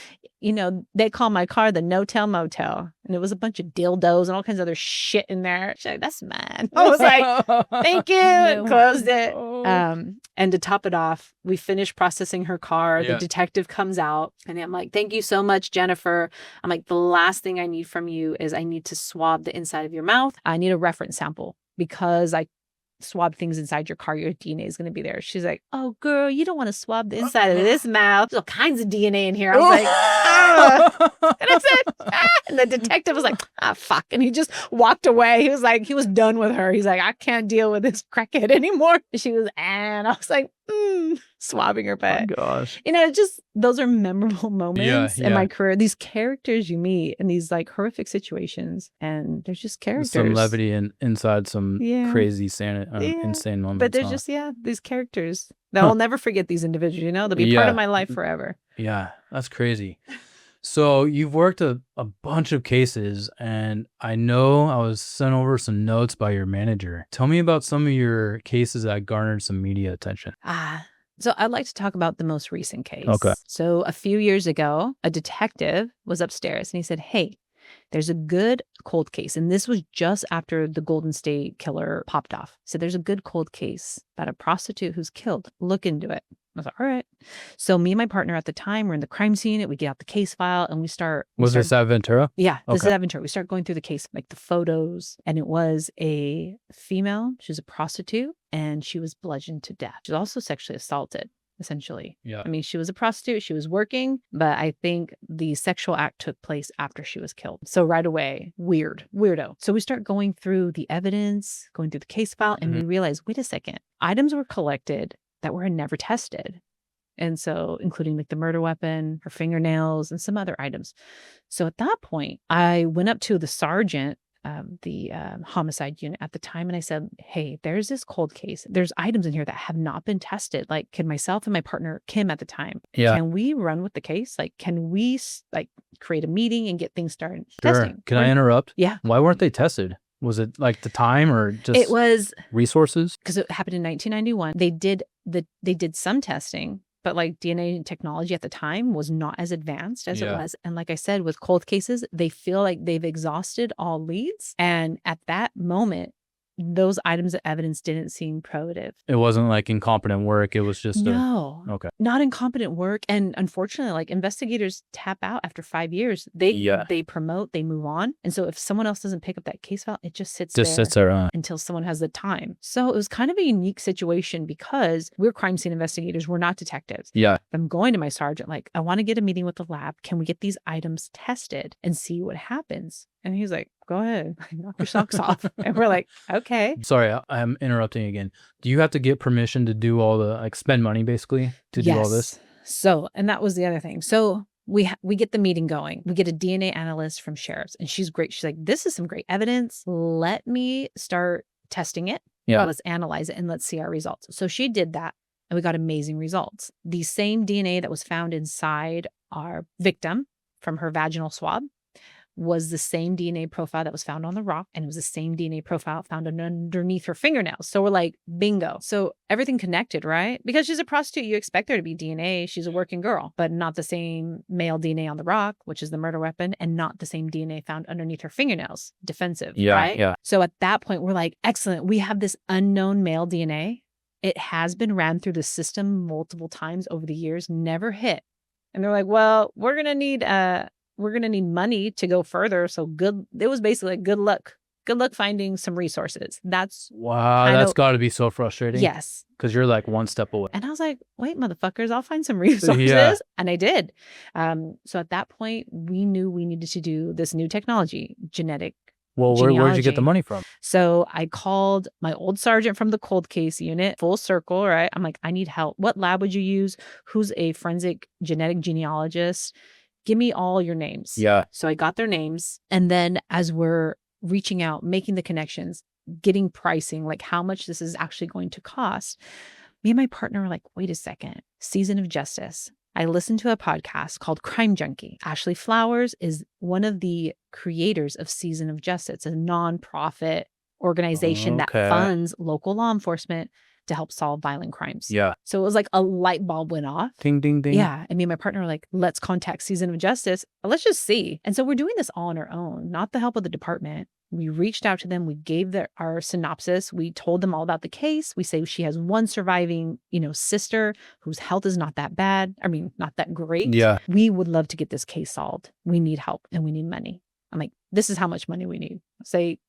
They call my car the no-tell motel. And it was a bunch of dildos and all kinds of other shit in there. She's like, that's mine. I was like, thank you. And closed it. And to top it off, we finished processing her car. The detective comes out and I'm like, thank you so much, Jennifer. I'm like, the last thing I need from you is I need to swab the inside of your mouth. I need a reference sample because I swab things inside your car, your DNA is going to be there. She's like, oh, girl, you don't want to swab the inside of this mouth. There's all kinds of DNA in here. I was like, and I said, and the detective was like, fuck. And he just walked away. He was like, he was done with her. He's like, I can't deal with this crackhead anymore. And she was, and I was like, swabbing her butt. Oh, gosh. Just those are memorable moments in my career. These characters you meet in these like horrific situations, and they're just characters. Some levity inside some crazy, insane moments. But they're just these characters that I'll never forget. These individuals, they'll be part of my life forever. Yeah, that's crazy. So you've worked a bunch of cases, and I know I was sent over some notes by your manager. Tell me about some of your cases that garnered some media attention. So I'd like to talk about the most recent case. Okay. So a few years ago, a detective was upstairs and he said, hey, there's a good cold case. And this was just after the Golden State Killer popped off. So there's a good cold case about a prostitute who's killed. Look into it. I was like, all right. So me and my partner at the time were in the crime scene. We get out the case file and we start. Was this at Ventura? Yeah, this is at Ventura. We start going through the case, like the photos. And it was a female. She was a prostitute and she was bludgeoned to death. She was also sexually assaulted, essentially. Yeah. I mean, she was a prostitute. She was working, but I think the sexual act took place after she was killed. So right away, weirdo. So we start going through the evidence, going through the case file, and we realize, wait a second, items were collected that were never tested. And so including like the murder weapon, her fingernails, and some other items. So at that point, I went up to the sergeant the homicide unit at the time. And I said, hey, there's this cold case. There's items in here that have not been tested. Like, can myself and my partner, Kim at the time, can we run with the case? Like, can we like create a meeting and get things started testing? Can I interrupt? Yeah. Why weren't they tested? Was it like the time or just it was resources? Because it happened in 1991. They did some testing, but like DNA technology at the time was not as advanced as it was. And like I said, with cold cases, they feel like they've exhausted all leads. And at that moment, those items of evidence didn't seem probative. It wasn't like incompetent work. It was just not incompetent work. And unfortunately, like investigators tap out after 5 years. They promote, they move on. And so if someone else doesn't pick up that case file, it just sits there until someone has the time. So it was kind of a unique situation because we're crime scene investigators. We're not detectives. Yeah. I'm going to my sergeant, like, I want to get a meeting with the lab. Can we get these items tested and see what happens? And he's like, go ahead, knock your socks off. And we're like, okay. Sorry, I'm interrupting again. Do you have to get permission to do all the, like, spend money basically to do all this? So, and that was the other thing. So we get the meeting going. We get a DNA analyst from sheriffs and she's great. She's like, this is some great evidence. Let me start testing it. Yeah. Let's analyze it and let's see our results. So she did that and we got amazing results. The same DNA that was found inside our victim from her vaginal swab was the same DNA profile that was found on the rock, and it was the same DNA profile found underneath her fingernails. So we're like, bingo. So everything connected, right? Because she's a prostitute, you expect there to be DNA. She's a working girl, but not the same male DNA on the rock, which is the murder weapon, and not the same DNA found underneath her fingernails. Defensive, right? Yeah. So at that point, we're like, excellent. We have this unknown male DNA. It has been ran through the system multiple times over the years, never hit. And they're like, well, we're going to need money to go further. So it was basically like, good luck finding some resources. That's got to be so frustrating. Yes. Because you're like one step away. And I was like, wait, motherfuckers, I'll find some resources. Yeah. And I did. So at that point, we knew we needed to do this new technology, genetic. Well, where'd you get the money from? So I called my old sergeant from the cold case unit, full circle, right? I'm like, I need help. What lab would you use? Who's a forensic genetic genealogist? Give me all your names. Yeah. So I got their names. And then as we're reaching out, making the connections, getting pricing, like how much this is actually going to cost, me and my partner were like, wait a second, Season of Justice. I listened to a podcast called Crime Junkie. Ashley Flowers is one of the creators of Season of Justice. It's a nonprofit organization that funds local law enforcement to help solve violent crimes. Yeah. So it was like a light bulb went off. Ding, ding, ding. Yeah. And me and my partner were like, let's contact Season of Justice. Let's just see. And so we're doing this all on our own, not the help of the department. We reached out to them. We gave our synopsis. We told them all about the case. We say she has one surviving, sister whose health is not that bad. I mean, not that great. Yeah. We would love to get this case solved. We need help and we need money. I'm like, this is how much money we need. Say,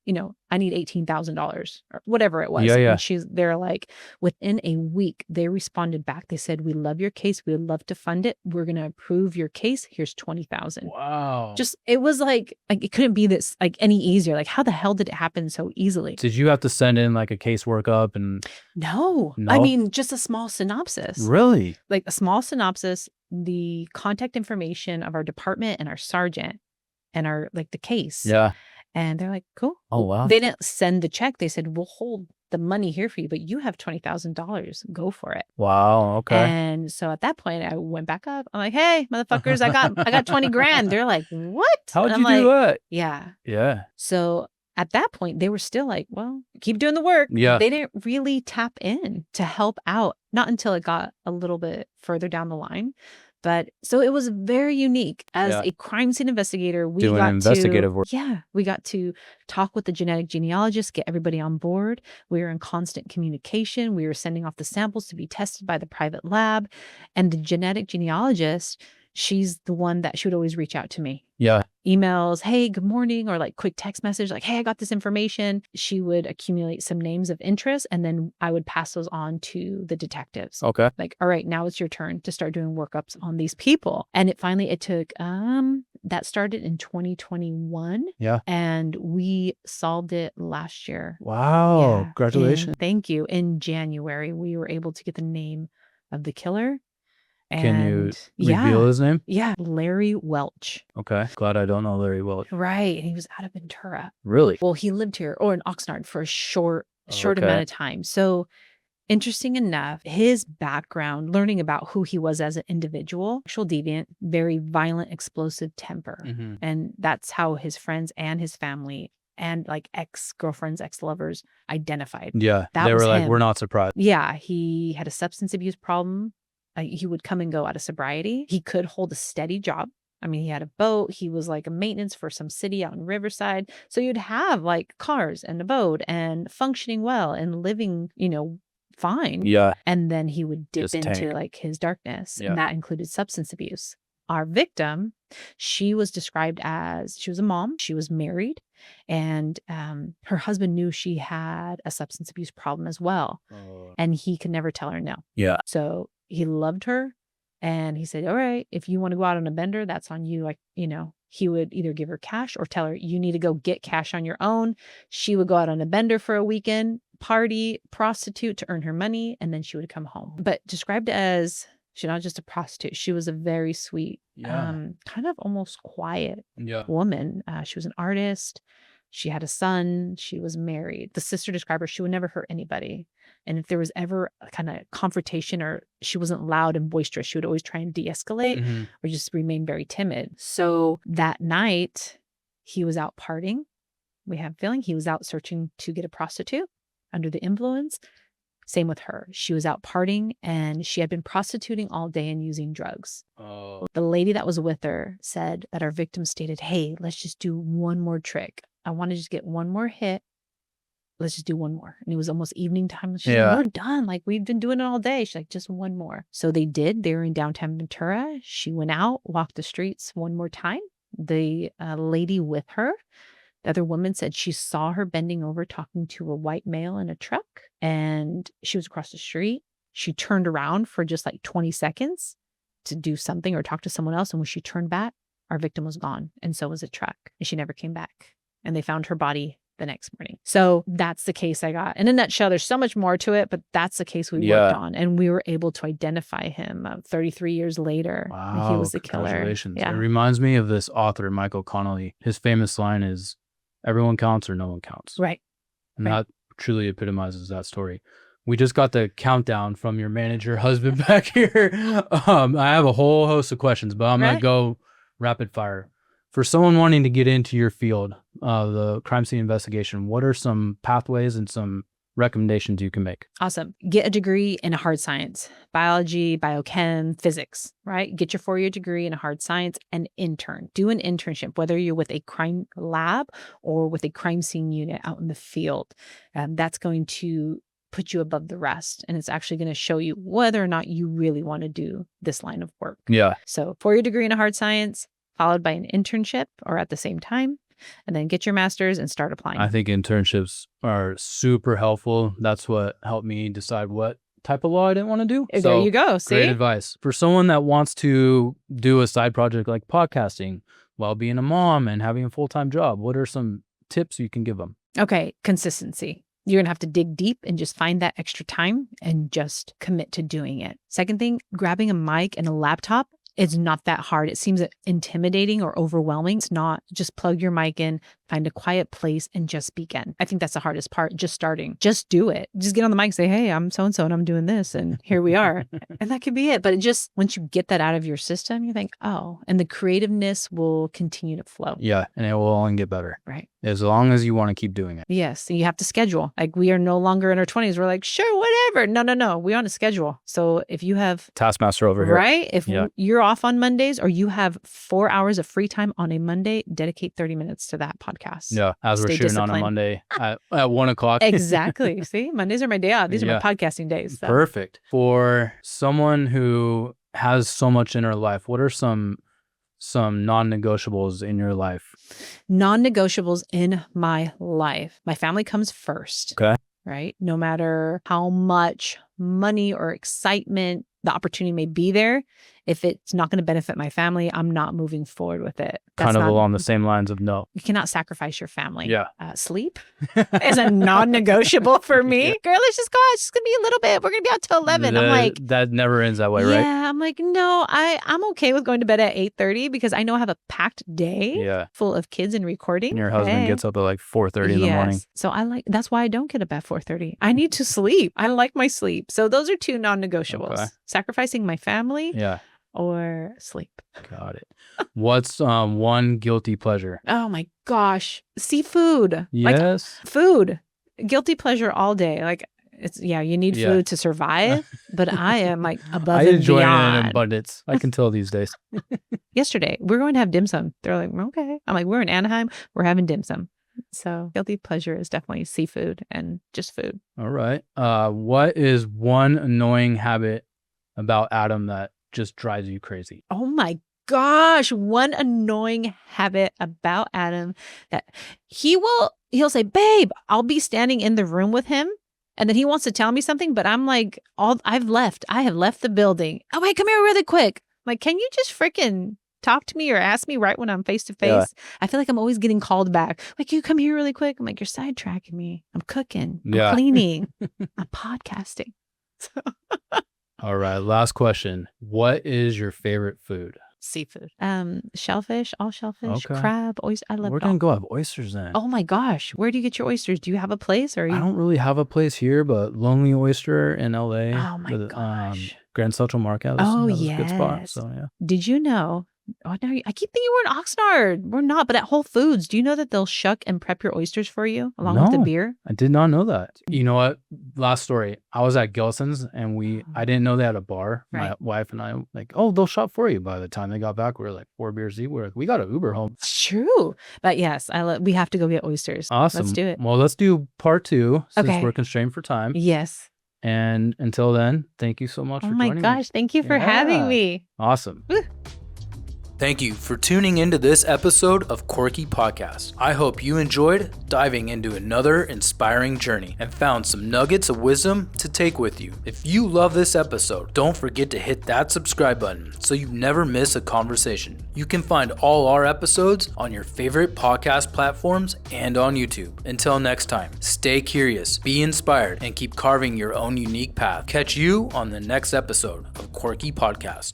I need $18,000 or whatever it was. Yeah. And they're like, within a week, they responded back. They said, we love your case. We would love to fund it. We're going to approve your case. Here's $20,000. Wow. It was like it couldn't be this like any easier. Like, how the hell did it happen so easily? Did you have to send in like a case workup and? No. I mean, just a small synopsis. Really? Like a small synopsis, the contact information of our department and our sergeant and the case. Yeah. And they're like, cool. Oh, wow. They didn't send the check. They said, we'll hold the money here for you, but you have $20,000. Go for it. Wow. Okay. And so at that point, I went back up. I'm like, hey, motherfuckers, I got 20 grand. They're like, what? How'd you do that? Yeah. Yeah. So at that point, they were still like, well, keep doing the work. Yeah. They didn't really tap in to help out, not until it got a little bit further down the line. But so it was very unique. As a crime scene investigator, we doing investigative work. Yeah, we got to talk with the genetic genealogist, get everybody on board. We were in constant communication. We were sending off the samples to be tested by the private lab. And the genetic genealogist, she's the one that she would always reach out to me. Yeah. Emails, hey, good morning, or like quick text message, like, hey, I got this information. She would accumulate some names of interest, and then I would pass those on to the detectives. Okay. Like, all right, now it's your turn to start doing workups on these people. And it took, that started in 2021. Yeah. And we solved it last year. Wow. Yeah. Congratulations. Thank you. In January, we were able to get the name of the killer. Can you yeah, reveal his name? yeah, Larry Welch. Okay. Glad I don't know Larry Welch. Right. And he was out of Ventura. Really? Well, he lived here or in Oxnard for a short Okay. amount of time. So interesting enough, his background, learning about who he was as an individual, sexual deviant, very violent, explosive temper. Mm-hmm. And that's how his friends and his family and like ex-girlfriends, ex-lovers identified. Yeah. That They was were like, him. we're not surprised. Yeah. He had a substance abuse problem. He would come and go out of sobriety. He could hold a steady job. I mean, he had a boat. He was like a maintenance for some city out in Riverside. So you'd have like cars and a boat and functioning well and living, fine. Yeah. And then he would dip Just into tank. like his darkness. Yeah. And that included substance abuse. Our victim, she was described as, she was a mom. She was married. And her husband knew she had a substance abuse problem as well. And he could never tell her no. Yeah. So he loved her. And he said, all right, if you want to go out on a bender, that's on you. Like, he would either give her cash or tell her, you need to go get cash on your own. She would go out on a bender for a weekend, party, prostitute to earn her money, and then she would come home. But described as, she's not just a prostitute. She was a very sweet, kind of almost quiet woman. She was an artist. She had a son. She was married. The sister described her, she would never hurt anybody. And if there was ever a kind of confrontation or she wasn't loud and boisterous, she would always try and de-escalate or just remain very timid. So that night, he was out partying. We have a feeling he was out searching to get a prostitute under the influence. Same with her. She was out partying and she had been prostituting all day and using drugs. The lady that was with her said that our victim stated, hey, let's just do one more trick. I want to just get one more hit. Let's just do one more. And it was almost evening time. She's like, we're done. Like, we've been doing it all day. She's like, just one more. So they did. They were in downtown Ventura. She went out, walked the streets one more time. The lady with her, the other woman, said she saw her bending over talking to a white male in a truck. And she was across the street. She turned around for just like 20 seconds to do something or talk to someone else. And when she turned back, our victim was gone. And so was the truck. And she never came back. And they found her body the next morning. So that's the case I got. In a nutshell, there's so much more to it, but that's the case we worked on. And we were able to identify him 33 years later. Wow. He was the killer. Congratulations. Yeah. It reminds me of this author, Michael Connolly. His famous line is, everyone counts or no one counts. Right. And that truly epitomizes that story. We just got the countdown from your manager husband back here. I have a whole host of questions, but I'm going to go rapid fire. For someone wanting to get into your field, the crime scene investigation, what are some pathways and some recommendations you can make? Awesome. Get a degree in a hard science, biology, biochem, physics, right? Get your 4-year degree in a hard science and intern. Do an internship, whether you're with a crime lab or with a crime scene unit out in the field. That's going to put you above the rest. And it's actually going to show you whether or not you really want to do this line of work. Yeah. So 4-year degree in a hard science, followed by an internship or at the same time, and then get your master's and start applying. I think internships are super helpful. That's what helped me decide what type of law I didn't want to do. There you go. See? Great advice. For someone that wants to do a side project like podcasting while being a mom and having a full-time job, what are some tips you can give them? Okay, consistency. You're going to have to dig deep and just find that extra time and just commit to doing it. Second thing, grabbing a mic and a laptop. It's not that hard. It seems intimidating or overwhelming. It's not. Just plug your mic in, find a quiet place, and just begin. I think that's the hardest part, just starting. Just do it. Just get on the mic and say, hey, I'm so-and-so and I'm doing this and here we are. And that could be it. But it just, once you get that out of your system, you think, oh, and the creativeness will continue to flow. Yeah, and it will only get better. Right. As long as you want to keep doing it. Yes. And you have to schedule. Like, we are no longer in our 20s. We're like, sure, whatever. No. We're on a schedule. So if you have... Taskmaster over here. Right? If you're off on Mondays or you have 4 hours of free time on a Monday, dedicate 30 minutes to that podcast. Yeah. As we're shooting on a Monday at 1 o'clock. Exactly. See, Mondays are my day off. These are my podcasting days. So. Perfect. For someone who has so much in her life, what are some non-negotiables in your life? Non-negotiables in my life. My family comes first. Okay. Right? No matter how much money or excitement the opportunity may be there, If it's not going to benefit my family, I'm not moving forward with it. Kind of along the same lines of no. You cannot sacrifice your family. Yeah. Sleep is a non-negotiable for me. Yeah. Girl, let's just go out. It's just going to be a little bit. We're going to be out till 11. I'm like. That never ends that way, right? Yeah. I'm like, no, I'm okay with going to bed at 8:30 because I know I have a packed day full of kids and recording. And your husband gets up at like 4:30 in the morning. So that's why I don't get up at 4:30. I need to sleep. I like my sleep. So those are two non-negotiables. Okay. Sacrificing my family. Yeah. Or sleep. Got it. What's one guilty pleasure? Oh my gosh. Seafood. Yes. Like, food. Guilty pleasure all day. Like you need food to survive, but I am like above and enjoy beyond. it in abundance. I can tell these days. Yesterday, we're going to have dim sum. They're like, okay. I'm like, we're in Anaheim. We're having dim sum. So guilty pleasure is definitely seafood and just food. All right. What is one annoying habit about Adam that just drives you crazy? Oh my gosh. One annoying habit about Adam that he'll say, babe, I'll be standing in the room with him. And then he wants to tell me something, but I'm like, I have left the building. Oh, wait, come here really quick. I'm like, can you just freaking talk to me or ask me right when I'm face to face? I feel like I'm always getting called back. Like, can you come here really quick? I'm like, you're sidetracking me. I'm cooking. I'm cleaning. I'm podcasting. So. All right. Last question. What is your favorite food? Seafood. Shellfish, all shellfish, crab, oyster. I love it. We're going to go have oysters then. Oh my gosh. Where do you get your oysters? Do you have a place? Or I don't really have a place here, but Lonely Oyster in LA. Oh my gosh. Grand Central Market. That was a good spot. So, yeah. Did you know? Oh, no, I keep thinking we're in Oxnard. We're not, but at Whole Foods, do you know that they'll shuck and prep your oysters for you along with the beer? I did not know that. You know what? Last story. I was at Gelson's and I didn't know they had a bar. Right. My wife and I like, they'll shop for you. By the time they got back, we were like 4 beers deep. We got an Uber home. It's true. But yes, we have to go get oysters. Awesome. Let's do it. Well, let's do part 2 since we're constrained for time. Yes. And until then, thank you so much for joining me. Oh my gosh. Thank you for having me. Awesome. Woo. Thank you for tuning into this episode of Quirky Podcast. I hope you enjoyed diving into another inspiring journey and found some nuggets of wisdom to take with you. If you love this episode, don't forget to hit that subscribe button so you never miss a conversation. You can find all our episodes on your favorite podcast platforms and on YouTube. Until next time, stay curious, be inspired, and keep carving your own unique path. Catch you on the next episode of Quirky Podcast.